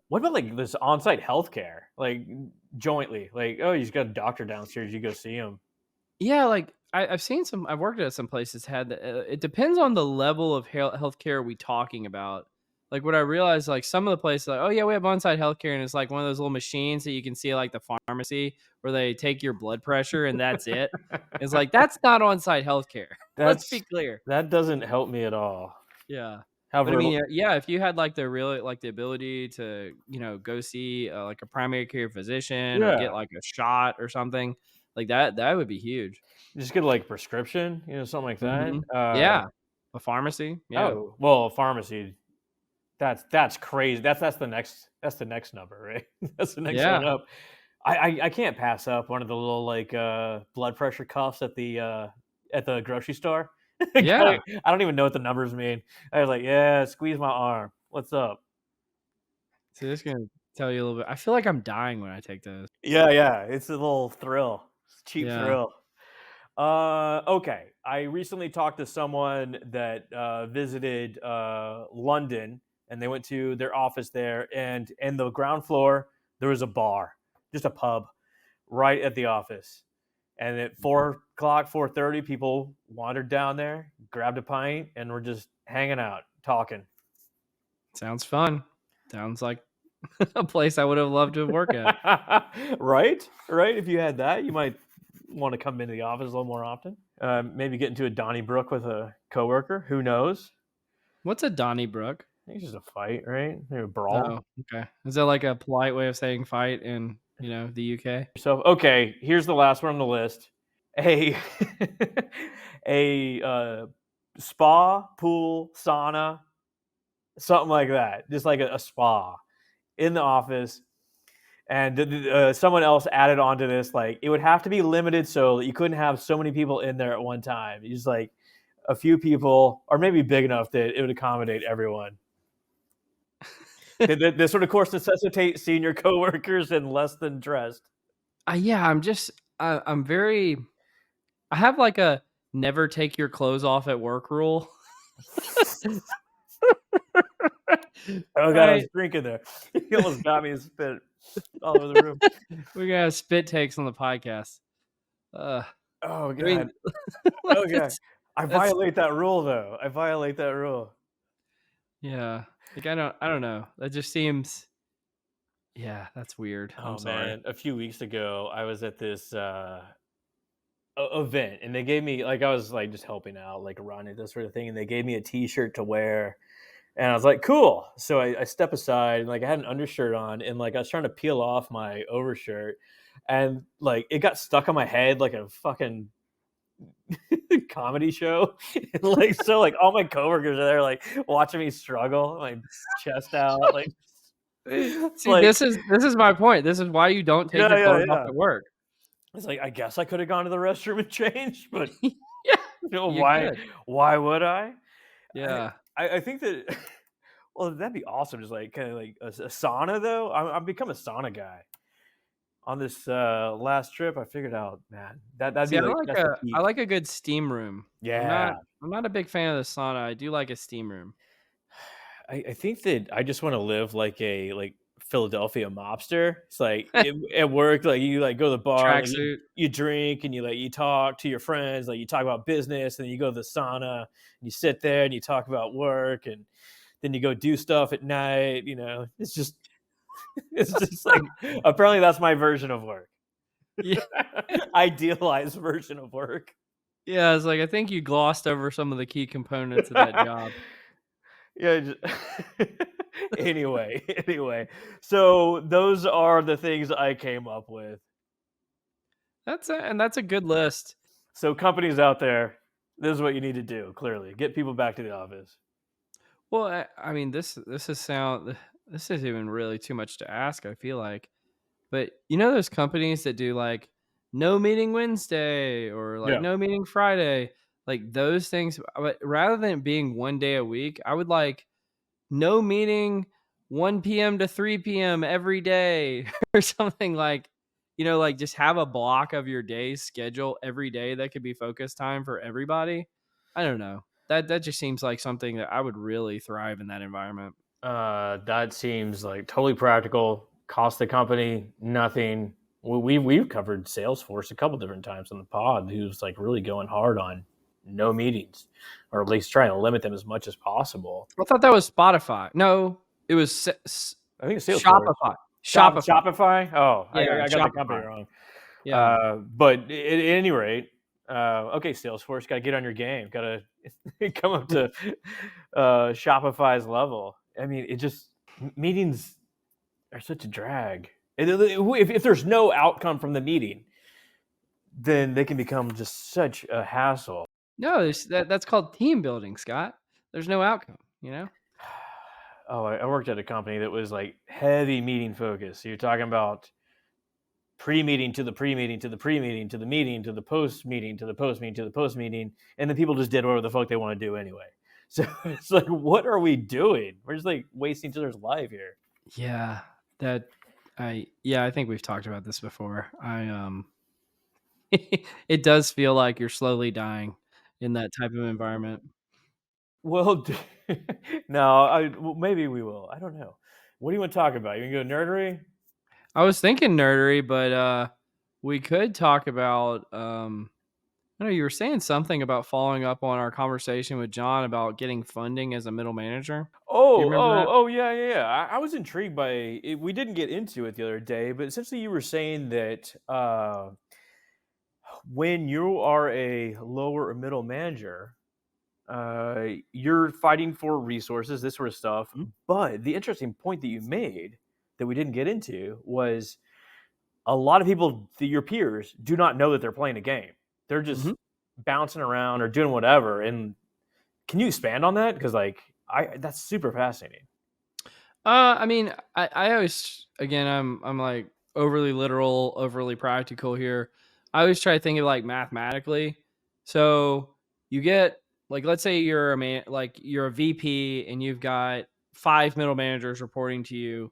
what about like this on-site healthcare, like jointly? Like, oh, you just got a doctor downstairs, you go see him. Yeah, like I've seen some. I've worked at some places had that. It depends on the level of healthcare we talking about. Like what I realized, like some of the places, like, oh yeah, we have on-site healthcare, and it's like one of those little machines that you can see at, like the pharmacy where they take your blood pressure and that's it. It's like that's not on-site healthcare. Let's be clear. That doesn't help me at all. Yeah. But I However, mean, yeah, if you had like the ability to, go see like a primary care physician or get yeah, like a shot or something like that would be huge. just get like prescription, something like that. Yeah, a pharmacy. Yeah, Oh, well, a pharmacy. That's crazy. That's the next number, right? That's the next one yeah, up. I can't pass up one of the little like blood pressure cuffs at the grocery store. yeah. I don't even know what the numbers mean. I was like, yeah, squeeze my arm. What's up? So this is gonna tell you a little bit. I feel like I'm dying when I take those. Yeah. It's a little thrill. It's a cheap Yeah. thrill. Okay. I recently talked to someone that visited London, and they went to their office there, and in the ground floor there was a bar, just a pub, right at the office. And at 4:00, 4:30, people wandered down there, grabbed a pint, and were just hanging out, talking. Sounds fun. Sounds like a place I would have loved to work at. Right? Right? If you had that, you might want to come into the office a little more often. Maybe get into a Donnybrook with a coworker. Who knows? What's a Donnybrook? I think it's just a fight, right? Maybe a brawl. Oh, okay. Is that like a polite way of saying fight in, the UK? So, okay, here's the last one on the list. A a spa, pool, sauna, something like that. Just like a spa in the office. And someone else added onto this, like it would have to be limited so that you couldn't have so many people in there at one time. Just like a few people, or maybe big enough that it would accommodate everyone. This sort of course necessitates senior coworkers and less than dressed. Yeah, I'm very. I have like a never take your clothes off at work rule. Oh god, I was drinking there. He almost got me and spit all over the room. We gotta have spit takes on the podcast. Oh god. I mean, Oh god. I violate that rule though. I violate that rule. Yeah. Like I don't know. That just seems. Yeah, that's weird. I'm sorry. Man, a few weeks ago, I was at this event, and they gave me like I was like just helping out, like running this sort of thing, and they gave me a T-shirt to wear, and I was like, cool. So I step aside, and like I had an undershirt on, and like I was trying to peel off my overshirt, and like it got stuck on my head like a fucking comedy show. And, like so, like all my coworkers are there, like watching me struggle, my chest out, like. See, Like, this is my point. This is why you don't take your clothes off at work. It's like, I guess I could have gone to the restroom and changed, but Yeah, why? could. Why would I? Yeah. I think that. Well, that'd be awesome. Just like kind of like a sauna, though. I've become a sauna guy. On this last trip, I figured out, man, that'd See, be like that's the peak. I like a good steam room. Yeah, I'm not a big fan of the sauna. I do like a steam room. I think that I just want to live like a Philadelphia mobster. It's like at work, like you like go to the bar, like, Tracksuit. you drink and you talk to your friends, like you talk about business, and then you go to the sauna and you sit there and you talk about work, and then you go do stuff at night. It's just like apparently that's my version of work. Yeah. Idealized version of work. Yeah, it's like I think you glossed over some of the key components of that job. Yeah. Anyway. So those are the things I came up with. That's a good list. So companies out there, this is what you need to do. Clearly, get people back to the office. Well, I mean, this is even really too much to ask, I feel like. But those companies that do like no meeting Wednesday or like Yeah. no meeting Friday, like those things, but rather than it being one day a week, I would like no meeting 1 p.m. to 3 p.m. every day or something like, like just have a block of your day's schedule every day that could be focus time for everybody. I don't know. That just seems like something that I would really thrive in that environment. That seems like totally practical. Cost the company nothing. We've covered Salesforce a couple different times on the pod, who's like really going hard on no meetings, or at least trying to limit them as much as possible. I thought that was Spotify. No, it was I think it's Salesforce. Shopify. Oh, yeah, I got the company wrong. Yeah. But at any rate, okay, Salesforce, got to get on your game. Got to come up to Shopify's level. I mean, it just meetings are such a drag. If there's no outcome from the meeting, then they can become just such a hassle. No, that's called team building, Scott. There's no outcome, Oh, I worked at a company that was like heavy meeting focus. So you're talking about pre-meeting to the pre-meeting to the pre-meeting to the meeting to the post-meeting to the post-meeting to the post-meeting, and then people just did whatever the fuck they want to do anyway. So it's like, what are we doing? We're just like wasting each other's life here. Yeah, I think we've talked about this before. It does feel like you're slowly dying in that type of environment. Well, no, maybe we will. I don't know. What do you want to talk about? You want to go nerdery? I was thinking nerdery, but We could talk about I know you were saying something about following up on our conversation with John about getting funding as a middle manager. Do you remember that? Yeah, yeah, yeah. I was intrigued by it. We didn't get into it the other day, but essentially you were saying that when you are a lower or middle manager, you're fighting for resources, this sort of stuff. But the interesting point that you made that we didn't get into was a lot of people, your peers, do not know that they're playing a game. They're just Mhm. bouncing around or doing whatever. And can you expand on that? Because that's super fascinating. I mean, I always again I'm like overly literal, overly practical here. I always try to think of like mathematically. So you get like let's say you're a man like you're a VP and you've got five middle managers reporting to you,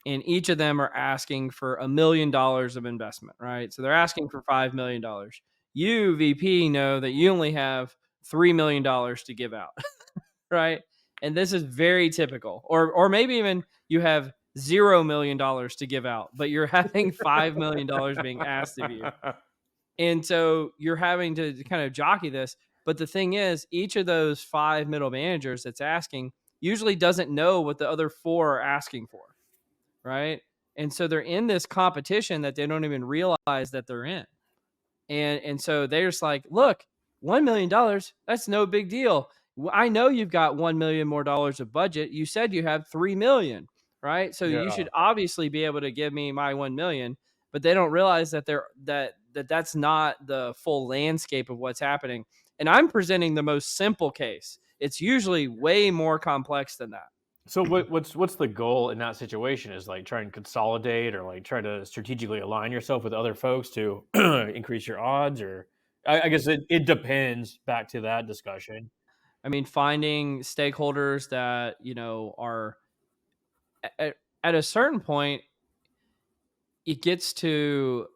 and each of them are asking for $1 million of investment, right? So they're asking for $5 million. You, VP, know that you only have $3 million to give out. Right? And this is very typical. Or maybe even you have $0 million to give out, but you're having $5 million being asked of you. And so you're having to kind of jockey this. But the thing is, each of those five middle managers that's asking usually doesn't know what the other four are asking for. Right. And so they're in this competition that they don't even realize that they're in. And so they're just like, look, $1 million, that's no big deal. I know you've got $1 million more of budget. You said you have 3 million, right? So you Yeah. should obviously be able to give me my 1 million. But they don't realize that that's not the full landscape of what's happening. And I'm presenting the most simple case. It's usually way more complex than that. So what's the goal in that situation? Is like try and consolidate or like try to strategically align yourself with other folks to increase your odds, or I guess it depends. Back to that discussion. I mean, finding stakeholders that, are at a certain point, it gets to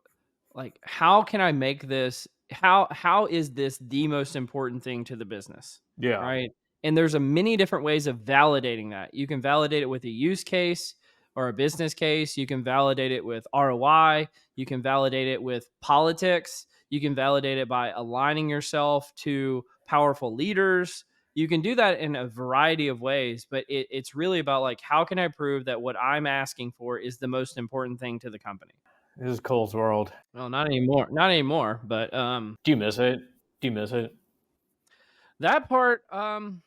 like how can I make this how is this the most important thing to the business, Yeah. right? And there's a many different ways of validating that. You can validate it with a use case or a business case. You can validate it with ROI. You can validate it with politics. You can validate it by aligning yourself to powerful leaders. You can do that in a variety of ways, but it's really about like how can I prove that what I'm asking for is the most important thing to the company. This is Cole's world. Well, not anymore. Not anymore. But Do you miss it? Do you miss it? that part, some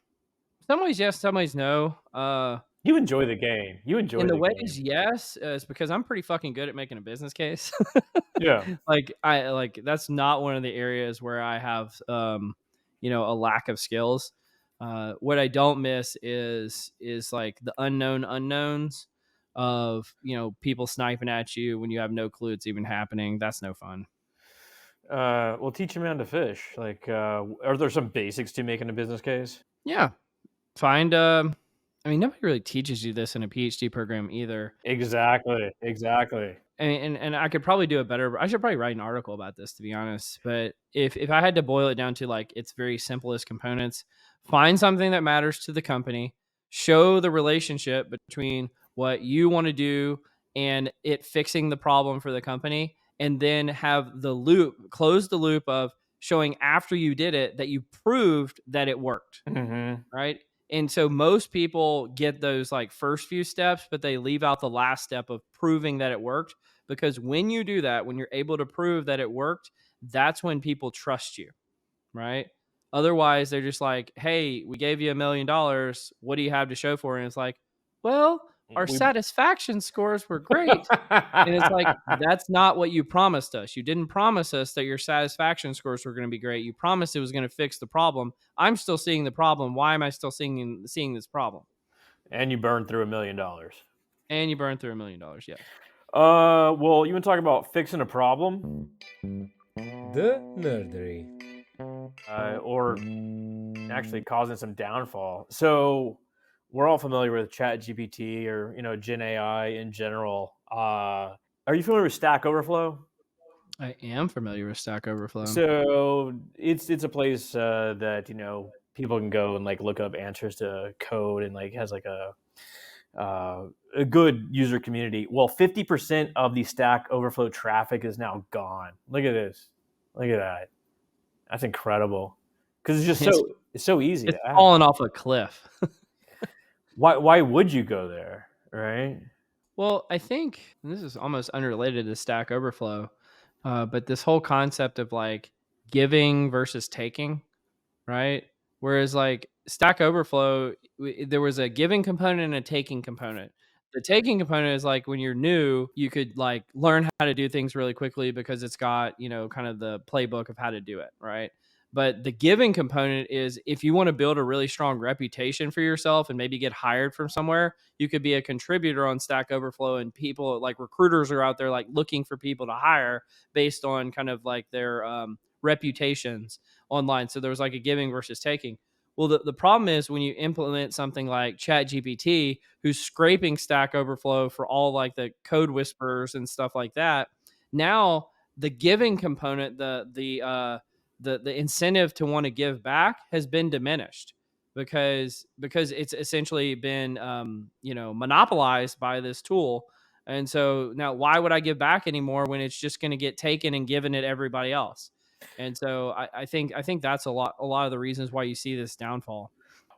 ways yes, some ways no. You enjoy the game. You In enjoy the the ways, game. yes, it's because I'm pretty fucking good at making a business case. Yeah. Like that's not one of the areas where I have a lack of skills. What I don't miss is like the unknown unknowns of people sniping at you when you have no clue it's even happening. That's no fun. Well, teach a man to fish. Like, are there some basics to making a business case? Yeah, find I mean nobody really teaches you this in a PhD program either. Exactly. Exactly. And I could probably do a better. I should probably write an article about this, to be honest. But if I had to boil it down to like its very simplest components, find something that matters to the company, show the relationship between what you want to do and it fixing the problem for the company, and then have the loop, close the loop of showing after you did it that you proved that it worked, Hmm. right? And so most people get those like first few steps, but they leave out the last step of proving that it worked. Because when you do that, when you're able to prove that it worked, that's when people trust you, right? Otherwise, they're just like, hey, we gave you $1 million. What do you have to show for it? And it's like, well, our We. satisfaction scores were great. And it's like, that's not what you promised us. You didn't promise us that your satisfaction scores were going to be great. You promised it was going to fix the problem. I'm still seeing the problem. Why am I still seeing this problem? And you burned through $1 million. And you burned through $1 million. Yes. Well, you want to talk about fixing a problem, The nerdery. or actually causing some downfall. So we're all familiar with Chat GPT or Gen AI in general. Are you familiar with Stack Overflow? I am familiar with Stack Overflow. So it's a place that people can go and like look up answers to code, and like has like a good user community. Well, 50% of the Stack Overflow traffic is now gone. Look at this. Look at that. That's incredible. Because it's just It's it's so easy it's to add. fallen off a cliff. Why would you go there, right? Well, I think and this is almost unrelated to Stack Overflow, but this whole concept of like giving versus taking, right? Whereas like Stack Overflow, there was a giving component and a taking component. The taking component is like when you're new, you could like learn how to do things really quickly because it's got, kind of the playbook of how to do it, right? But the giving component is if you want to build a really strong reputation for yourself and maybe get hired from somewhere, you could be a contributor on Stack Overflow and people like recruiters are out there like looking for people to hire based on kind of like their reputations online. So there was like a giving versus taking. Well, the problem is when you implement something like ChatGPT, who's scraping Stack Overflow for all like the code whisperers and stuff like that. Now the giving component, the incentive to want to give back has been diminished because it's essentially been monopolized by this tool. And so now why would I give back anymore when it's just going to get taken and given at everybody else? And so I think that's a lot of the reasons why you see this downfall.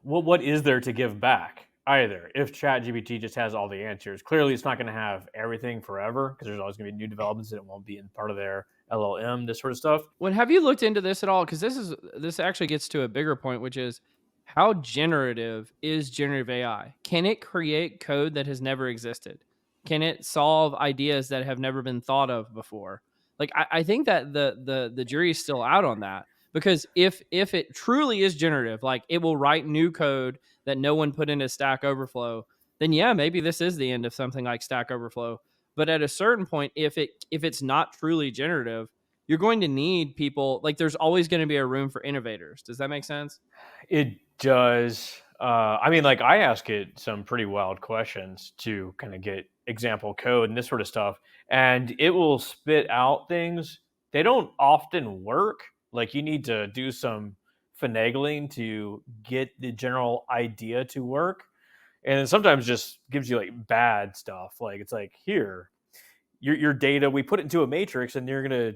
What is there to give back either? If ChatGPT just has all the answers, clearly it's not going to have everything forever because there's always going to be new developments and it won't be in part of their LLM, this sort of stuff. When have you looked into this at all? Because this actually gets to a bigger point, which is how generative is generative AI? Can it create code that has never existed? Can it solve ideas that have never been thought of before? Like I think that the jury is still out on that because if it truly is generative, like it will write new code that no one put into Stack Overflow, then yeah, maybe this is the end of something like Stack Overflow. But at a certain point, if it's not truly generative, you're going to need people like there's always going to be a room for innovators. Does that make sense? It does. I mean, like I ask it some pretty wild questions to kind of get example code and this sort of stuff, and it will spit out things. They don't often work. Like you need to do some finagling to get the general idea to work, and then sometimes just gives you like bad stuff. Like it's like here, your data, we put it into a matrix, and you're gonna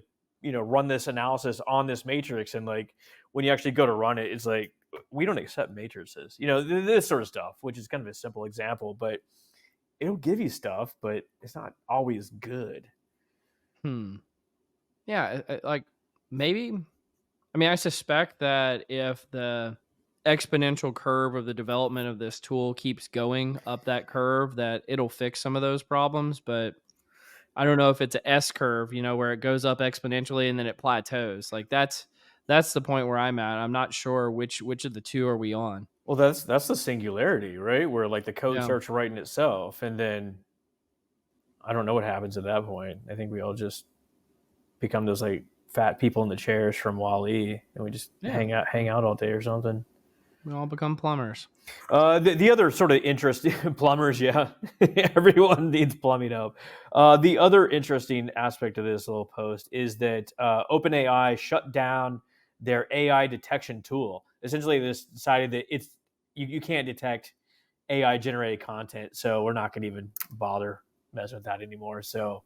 run this analysis on this matrix, and like when you actually go to run it, it's like we don't accept matrices, this sort of stuff, which is kind of a simple example, but it'll give you stuff, but it's not always good. Yeah, like maybe. I mean, I suspect that if the exponential curve of the development of this tool keeps going up that curve, that it'll fix some of those problems. But I don't know if it's an S curve, where it goes up exponentially and then it plateaus. Like that's the point where I'm at. I'm not sure which of the two are we on. Well, that's the singularity, right? Where like the code Yeah. starts writing itself, and then I don't know what happens at that point. I think we all just become those like fat people in the chairs from Wall-E, and we just hang out all day or something. We all become plumbers. The other sort of interesting plumbers, yeah, everyone needs plumbing up. The other interesting aspect of this little post is that OpenAI shut down their AI detection tool. Essentially, they decided that you can't detect AI generated content, so we're not going to even bother messing with that anymore. So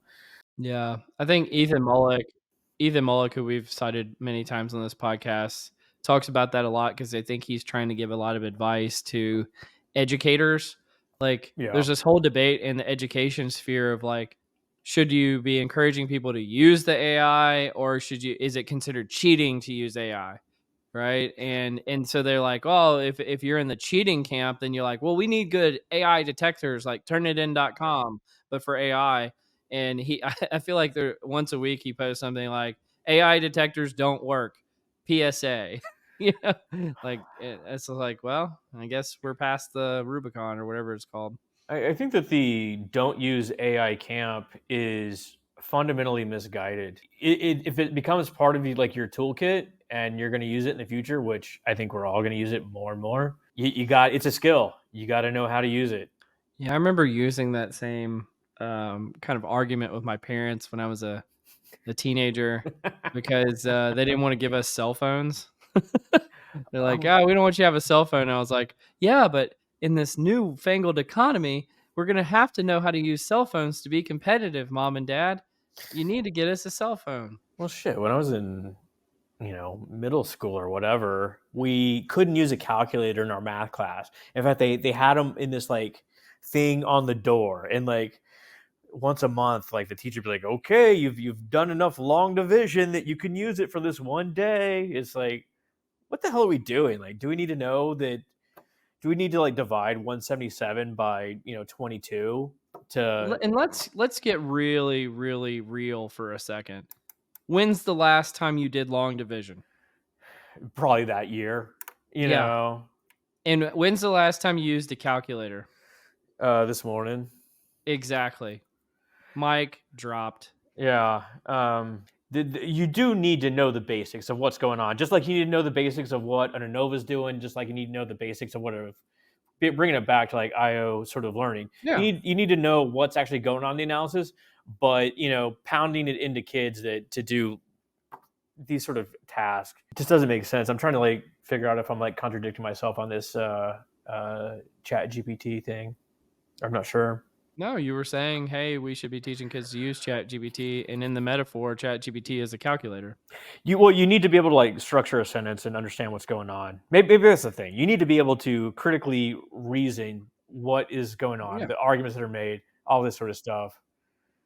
yeah, I think Ethan Mullick, who we've cited many times on this podcast, talks about that a lot because I think he's trying to give a lot of advice to educators. Like there's this whole debate in the education sphere of like, should you be encouraging people to use the AI or is it considered cheating to use AI? Right. And so they're like, oh, if you're in the cheating camp, then you're like, well, we need good AI detectors like turnitin.com, but for AI. And I feel like once a week he posts something like AI detectors don't work. PSA. Like it's like, well, I guess we're past the Rubicon or whatever it's called. I think that the don't use AI camp is fundamentally misguided. If it becomes part of your toolkit and you're going to use it in the future, which I think we're all going to use it more and more, it's a skill. You got to know how to use it. Yeah, I remember using that same kind of argument with my parents when I was a teenager because they didn't want to give us cell phones. They're like, we don't want you to have a cell phone. And I was like, yeah, but in this new fangled economy, we're going to have to know how to use cell phones to be competitive, mom and dad. You need to get us a cell phone. Well, shit. When I was in, middle school or whatever, we couldn't use a calculator in our math class. In fact, they had them in this like thing on the door, and like once a month, like the teacher would be like, "Okay, you've done enough long division that you can use it for this one day." It's like, what the hell are we doing? Like, do we need to know that? Do we need to like divide 177 by 22 to And let's get really, really real for a second. When's the last time you did long division? probably that year? Yeah. And when's the last time you used a calculator? This morning. Exactly. Mic dropped. Yeah. You do need to know the basics of what's going on. Just like you need to know the basics of what an ANOVA is doing, just like you need to know the basics of what bringing it back to like IO sort of learning. Yeah. You need to know what's actually going on in the analysis, but pounding it into kids that to do these sort of tasks just doesn't make sense. I'm trying to like figure out if I'm like contradicting myself on this chat GPT thing. I'm not sure. No, you were saying, hey, we should be teaching kids to use ChatGPT, and in the metaphor, ChatGPT is a calculator. You need to be able to like structure a sentence and understand what's going on. Maybe that's the thing. You need to be able to critically reason what is going on, Yeah. the arguments that are made, all this sort of stuff.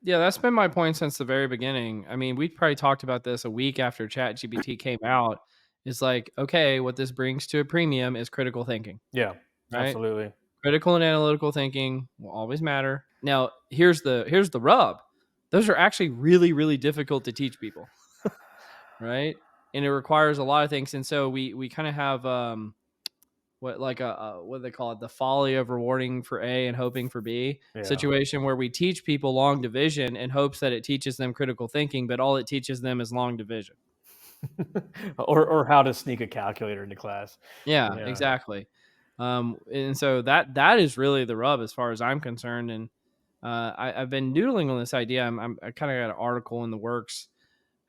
Yeah, that's been my point since the very beginning. I mean, we probably talked about this a week after ChatGPT came out. It's like, okay, what this brings to a premium is critical thinking. Yeah, right? absolutely. Critical and analytical thinking will always matter. Now, here's the rub. Those are actually really, really difficult to teach people, right? And it requires a lot of things. And so we kind of have what do they call it? The folly of rewarding for A and hoping for B situation, where we teach people long division in hopes that it teaches them critical thinking, but all it teaches them is long division. or how to sneak a calculator into class. Yeah. Exactly. And so that is really the rub as far as I'm concerned. And I've been noodling on this idea. I kind of got an article in the works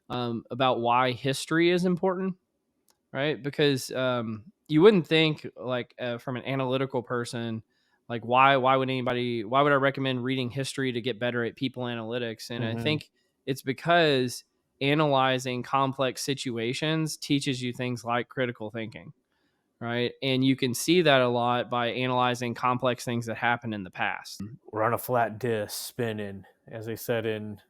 about why history is important, right? Because you wouldn't think like from an analytical person, like why would I recommend reading history to get better at people analytics? And I think it's because analyzing complex situations teaches you things like critical thinking. Right. And you can see that a lot by analyzing complex things that happened in the past. We're on a flat disc spinning, as they said in,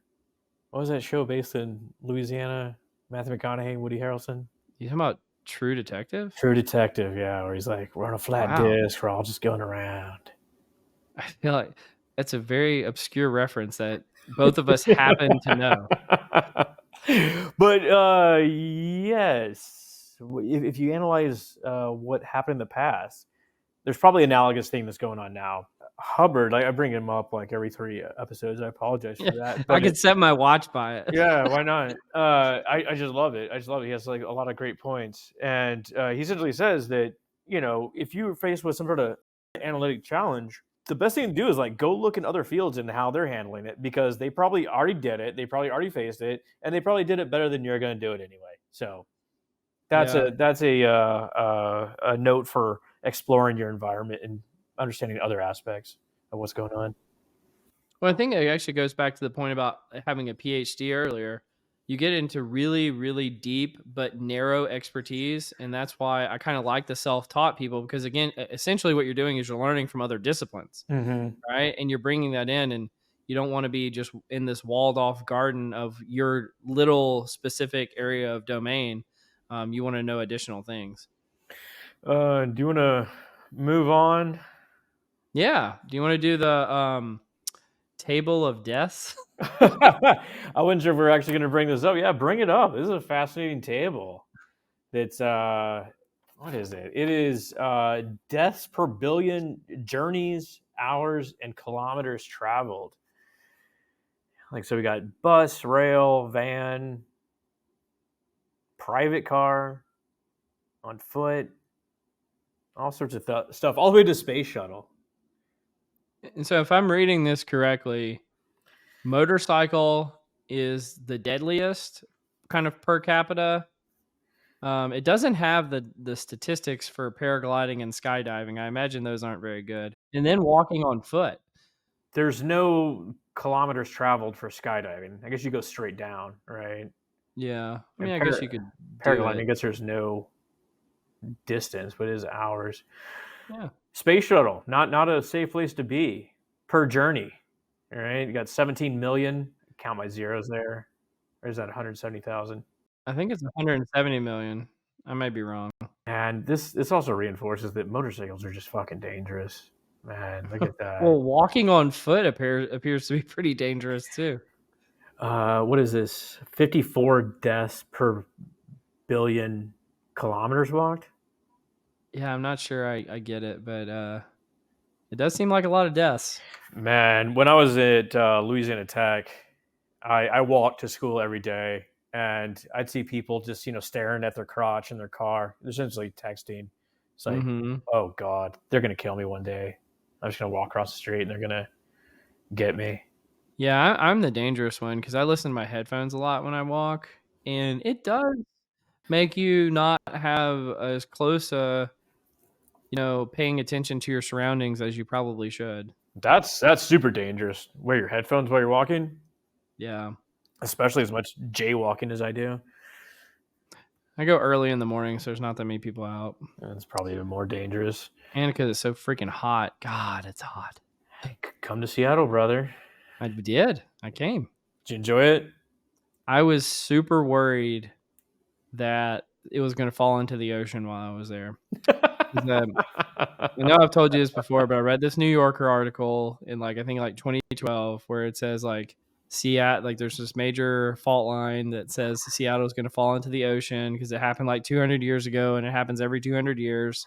what was that show based in Louisiana? Matthew McConaughey, Woody Harrelson. You talking about True Detective? True Detective, yeah, where he's like, we're on a flat disc, we're all just going around. I feel like that's a very obscure reference that both of us happen to know. But yes, if you analyze what happened in the past, there's probably an analogous thing that's going on now. Hubbard, I bring him up like every 3 episodes. I apologize for that. I could set my watch by it. Yeah, why not? I just love it. I just love it. He has like a lot of great points, and he essentially says that if you're faced with some sort of analytic challenge, the best thing to do is like go look in other fields and how they're handling it, because they probably already did it, they probably already faced it, and they probably did it better than you're going to do it anyway. So that's a note for exploring your environment and understanding other aspects of what's going on. Well, I think it actually goes back to the point about having a PhD earlier. You get into really, really deep but narrow expertise, and that's why I kind of like the self-taught people, because again, essentially what you're doing is you're learning from other disciplines, right? And you're bringing that in, and you don't want to be just in this walled-off garden of your little specific area of domain. You want to know additional things. Do you want to move on? Yeah. Do you want to do the table of deaths? I wasn't sure if we were actually going to bring this up. Yeah, bring it up. This is a fascinating table. It's what is it? It is deaths per billion journeys, hours, and kilometers traveled. Like, so we got bus, rail, van, private car, on foot, all sorts of stuff, all the way to space shuttle. And so if I'm reading this correctly, motorcycle is the deadliest kind of per capita. It doesn't have the statistics for paragliding and skydiving. I imagine those aren't very good. And then walking on foot. there's no kilometers traveled for skydiving. I guess you go straight down, right? Yeah. I mean, And I guess you could do paragliding, I it. guess there's no distance, but it is hours. Yeah. Space shuttle, not a safe place to be per journey. All right, you got 17 million. Count my zeros there. Or is that 170,000? I think it's 170 million. I might be wrong. And this also reinforces that motorcycles are just fucking dangerous. Man, look at that. Well, walking on foot appears to be pretty dangerous too. What is this? 54 deaths per billion kilometers walked. Yeah, I'm not sure I get it, but it does seem like a lot of deaths. Man, when I was at Louisiana Tech, I walked to school every day, and I'd see people just staring at their crotch in their car, essentially texting. It's like, Mm-hmm. oh god, they're gonna kill me one day. I'm just gonna walk across the street, and they're gonna get me. Yeah, I'm the dangerous one because I listen to my headphones a lot when I walk, and it does make you not have as close paying attention to your surroundings as you probably should. That's super dangerous. Wear your headphones while you're walking, Yeah. especially as much jaywalking as I do. I go early in the morning, so there's not that many people out. It's probably even more dangerous. And because it's so freaking hot. God, it's hot. Come to Seattle, brother. I did. I came. Did you enjoy it? I was super worried that it was going to fall into the ocean while I was there. I know I've told you this before, but I read this New Yorker article in I think 2012 where it says Seattle, there's this major fault line that says Seattle is going to fall into the ocean because it happened 200 years ago and it happens every 200 years.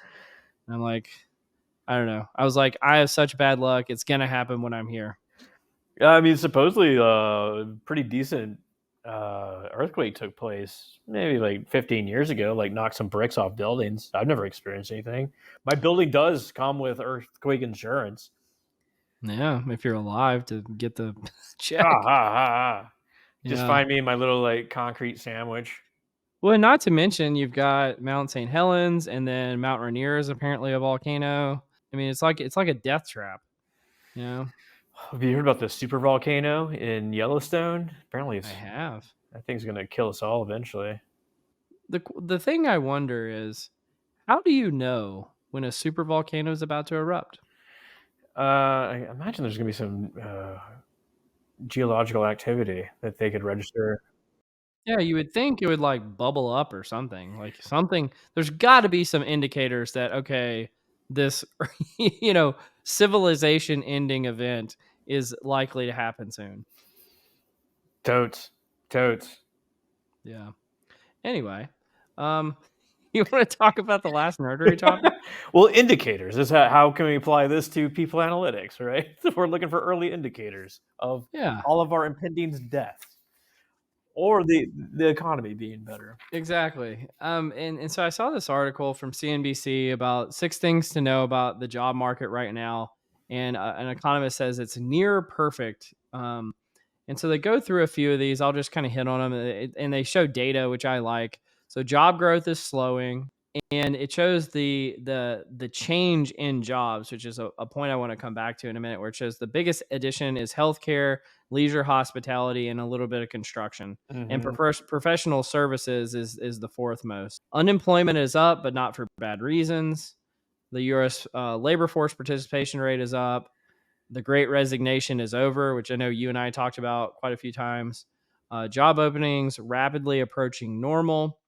And I'm like, I don't know. I was like, I have such bad luck. It's going to happen when I'm here. Yeah, I mean, supposedly pretty decent earthquake took place maybe 15 years ago, knocked some bricks off buildings. I've never experienced anything. My building does come with earthquake insurance. Yeah, if you're alive to get the check. Just find me my little concrete sandwich. Well, not to mention you've got Mount St. Helens, and then Mount Rainier is apparently a volcano. I mean, it's like a death trap. You know? Have you heard about the super volcano in Yellowstone? Apparently, I have. That thing's gonna kill us all eventually. The thing I wonder is, how do you know when a super volcano is about to erupt? I imagine there's gonna be some geological activity that they could register. Yeah, you would think it would bubble up or something. There's got to be some indicators that okay, this civilization ending event is likely to happen soon. Totes. Yeah. Anyway, you want to talk about the last nerdery topic? Well, indicators is how can we apply this to people analytics, right? We're looking for early indicators of all of our impending death or the economy being better. Exactly. And so I saw this article from CNBC about 6 things to know about the job market right now, and an economist says it's near perfect. And so they go through a few of these. I'll just kind of hit on them, and they show data, which I like. So job growth is slowing, and it shows the change in jobs, which is a point I want to come back to in a minute, where it shows the biggest addition is healthcare, leisure, hospitality, and a little bit of construction. And professional services is the fourth most. Unemployment is up, but not for bad reasons. The U.S. Labor force participation rate is up. The Great Resignation is over, which I know you and I talked about quite a few times. Job openings rapidly approaching normal.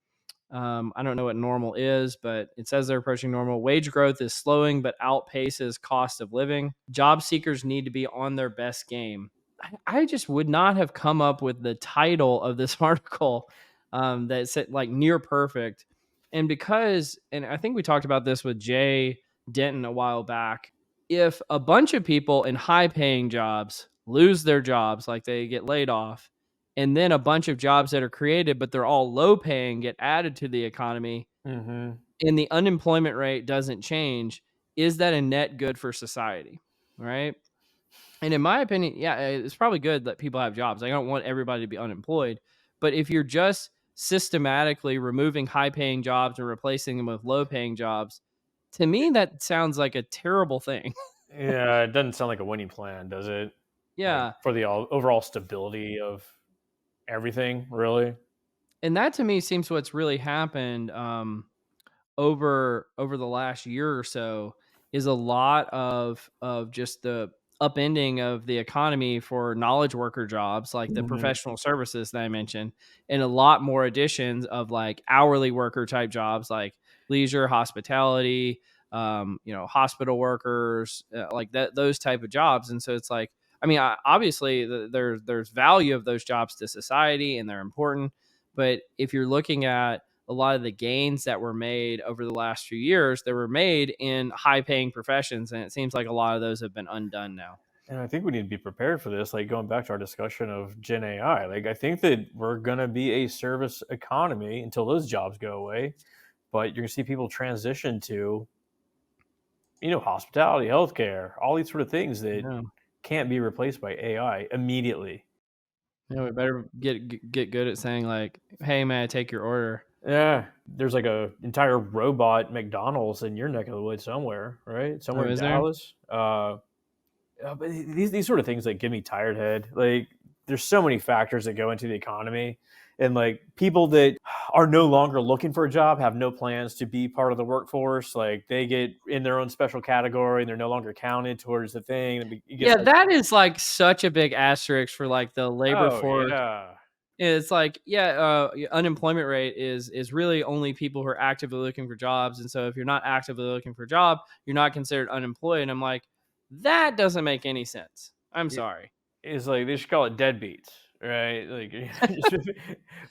I don't know what normal is, but it says they're approaching normal. Wage growth is slowing, but outpaces cost of living. Job seekers need to be on their best game. I just would not have come up with the title of this article that said near perfect. And I think we talked about this with Jay Denton a while back. If a bunch of people in high paying jobs lose their jobs, they get laid off, and then a bunch of jobs that are created, but they're all low paying, get added to the economy, and the unemployment rate doesn't change, is that a net good for society? Right. And in my opinion, yeah, it's probably good that people have jobs. I don't want everybody to be unemployed. But if you're just systematically removing high paying jobs and replacing them with low paying jobs, to me, that sounds like a terrible thing. Yeah, it doesn't sound like a winning plan, does it? Like Yeah. for the overall stability of everything, really. And that to me seems what's really happened over the last year or so is a lot of just the upending of the economy for knowledge worker jobs like the Hmm. professional services that I mentioned, and a lot more additions of like hourly worker type jobs like leisure, hospitality, hospital workers, like that, those type of jobs. And so it's like, I mean, obviously there's value of those jobs to society and they're important, but if you're looking at a lot of the gains that were made over the last few years, they were made in high paying professions. And it seems like a lot of those have been undone now. And I think we need to be prepared for this. Like going back to our discussion of Gen AI, like I think that we're gonna be a service economy until those jobs go away. But you're gonna see people transition to, hospitality, healthcare, all these sort of things that Yeah. can't be replaced by AI immediately. Yeah, we better get good at saying like, "Hey, may I take your order?" Yeah, there's like a entire robot McDonald's in your neck of the woods somewhere, right? Oh, Somewhere in is there? Dallas. But these sort of things like give me tired head. Like there's so many factors that go into the economy, and like people that are no longer looking for a job have no plans to be part of the workforce. Like they get in their own special category, and they're no longer counted towards the thing. And it gets Yeah, like, that is like such a big asterisk for like the labor oh force. yeah, It's like, yeah, unemployment rate is really only people who are actively looking for jobs. And so if you're not actively looking for a job, you're not considered unemployed. And I'm like, that doesn't make any sense. I'm it, sorry. it's like they should call it deadbeats, right? Like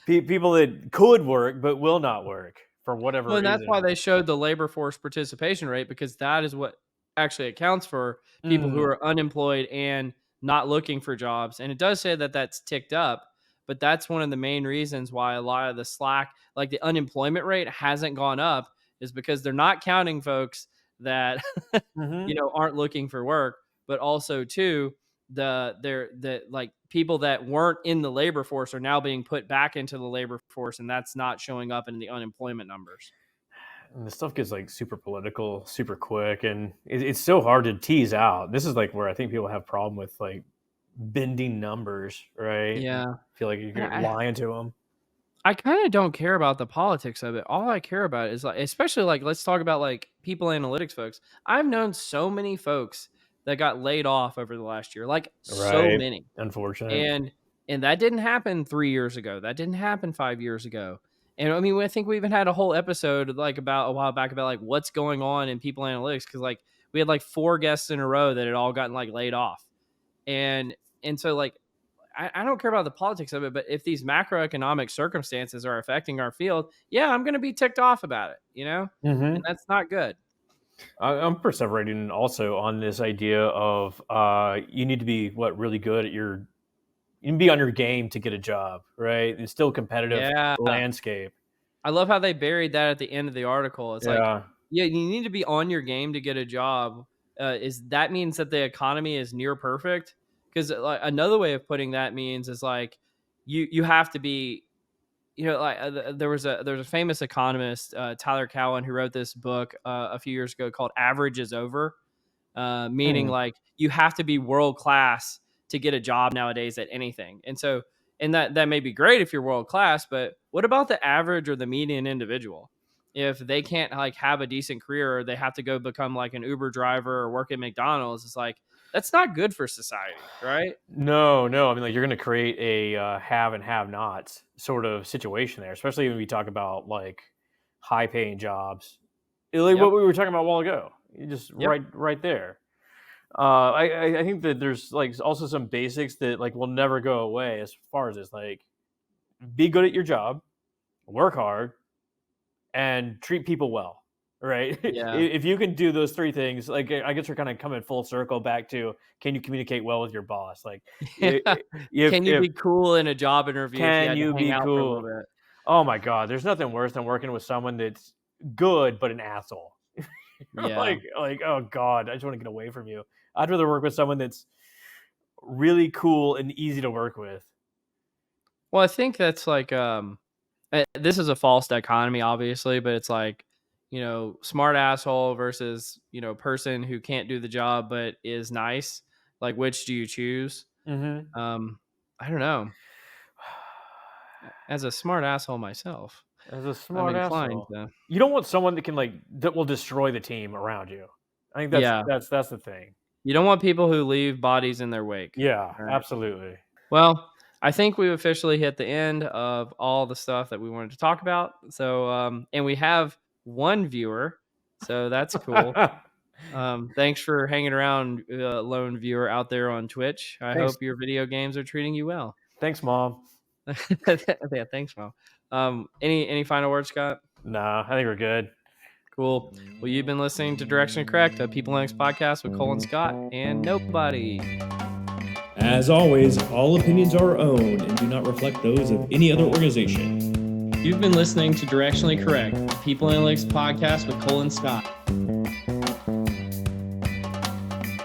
people that could work but will not work for whatever Well, and that's why reason. they showed the labor force participation rate, because that is what actually accounts for people who Mm, are unemployed and not looking for jobs. And it does say that that's ticked up, but that's one of the main reasons why a lot of the slack, like the unemployment rate hasn't gone up, is because they're not counting folks that hmm aren't looking for work, but also too the like people that weren't in the labor force are now being put back into the labor force, and that's not showing up in the unemployment numbers. And the stuff gets like super political, super quick, and it's so hard to tease out. This is like where I think people have problem with like bending numbers, right? And Yeah. feel like And you're I lying to them. I kind of don't care about the politics of it. All I care about is like, especially like, let's talk about like people analytics folks. I've known so many folks that got laid off over the last year, like so Right. many. Unfortunate. And that didn't happen 3 years ago. That didn't happen 5 years ago. And I mean, I think we even had a whole episode like about a while back about like what's going on in people analytics, cuz like we had like 4 guests in a row that had all gotten like laid off. And so like I don't care about the politics of it, but if these macroeconomic circumstances are affecting our field, yeah, I'm going to be ticked off about it, And Hmm. that's not good. I'm perseverating also on this idea of you need to be really good at your you can be on your game to get a job, right? It's still a competitive Yeah. landscape. I love how they buried that at the end of the article. It's like, Yeah. yeah, you need to be on your game to get a job. Is that means that the economy is near perfect? Because like another way of putting that means is like you have to be, like there was a famous economist, Tyler Cowen, who wrote this book a few years ago called "Average is Over," meaning Hmm. like you have to be world class to get a job nowadays at anything. And so, and that may be great if you're world class, but what about the average or the median individual? If they can't like have a decent career, or they have to go become like an Uber driver or work at McDonald's, it's like that's not good for society, right? No, no. I mean, like you're going to create a have and have nots sort of situation there, especially when we talk about like high paying jobs, like what Yep. we were talking about a while ago. You just Yep. right there. I think that there's like also some basics that like will never go away as far as this. Like, be good at your job, work hard, and treat people well. Right. Yeah. If you can do those three things, like I guess we're kind of coming full circle back to can you communicate well with your boss? Like, Yeah. Can you if be cool in a job interview if you can had to you hang be out for a little cool? bit? Oh my god, there's nothing worse than working with someone that's good but an asshole. Yeah. Like oh god, I just want to get away from you. I'd rather work with someone that's really cool and easy to work with. Well, I think that's like this is a false dichotomy, obviously, but it's like, smart asshole versus, person who can't do the job but is nice. Like, which do you choose? Mm-hmm. I don't know. As a smart asshole myself, As a I'm smart inclined asshole, to. you don't want someone that can that will destroy the team around you. I think that's Yeah. that's the thing. You don't want people who leave bodies in their wake. Yeah, All right. absolutely. Well, I think we've officially hit the end of all the stuff that we wanted to talk about. So, and we have one viewer, so that's cool. Thanks for hanging around, lone viewer out there on Twitch. I Thanks. hope your video games are treating you well. Thanks, Mom. Yeah, thanks, Mom. Any final words, Scott? Nah, I think we're good. Cool. Well, you've been listening to Directionally Correct, a People Linux podcast with Cole and Scott and nobody. As always, all opinions are our own and do not reflect those of any other organization. You've been listening to Directionally Correct, a People Linux podcast with Cole and Scott.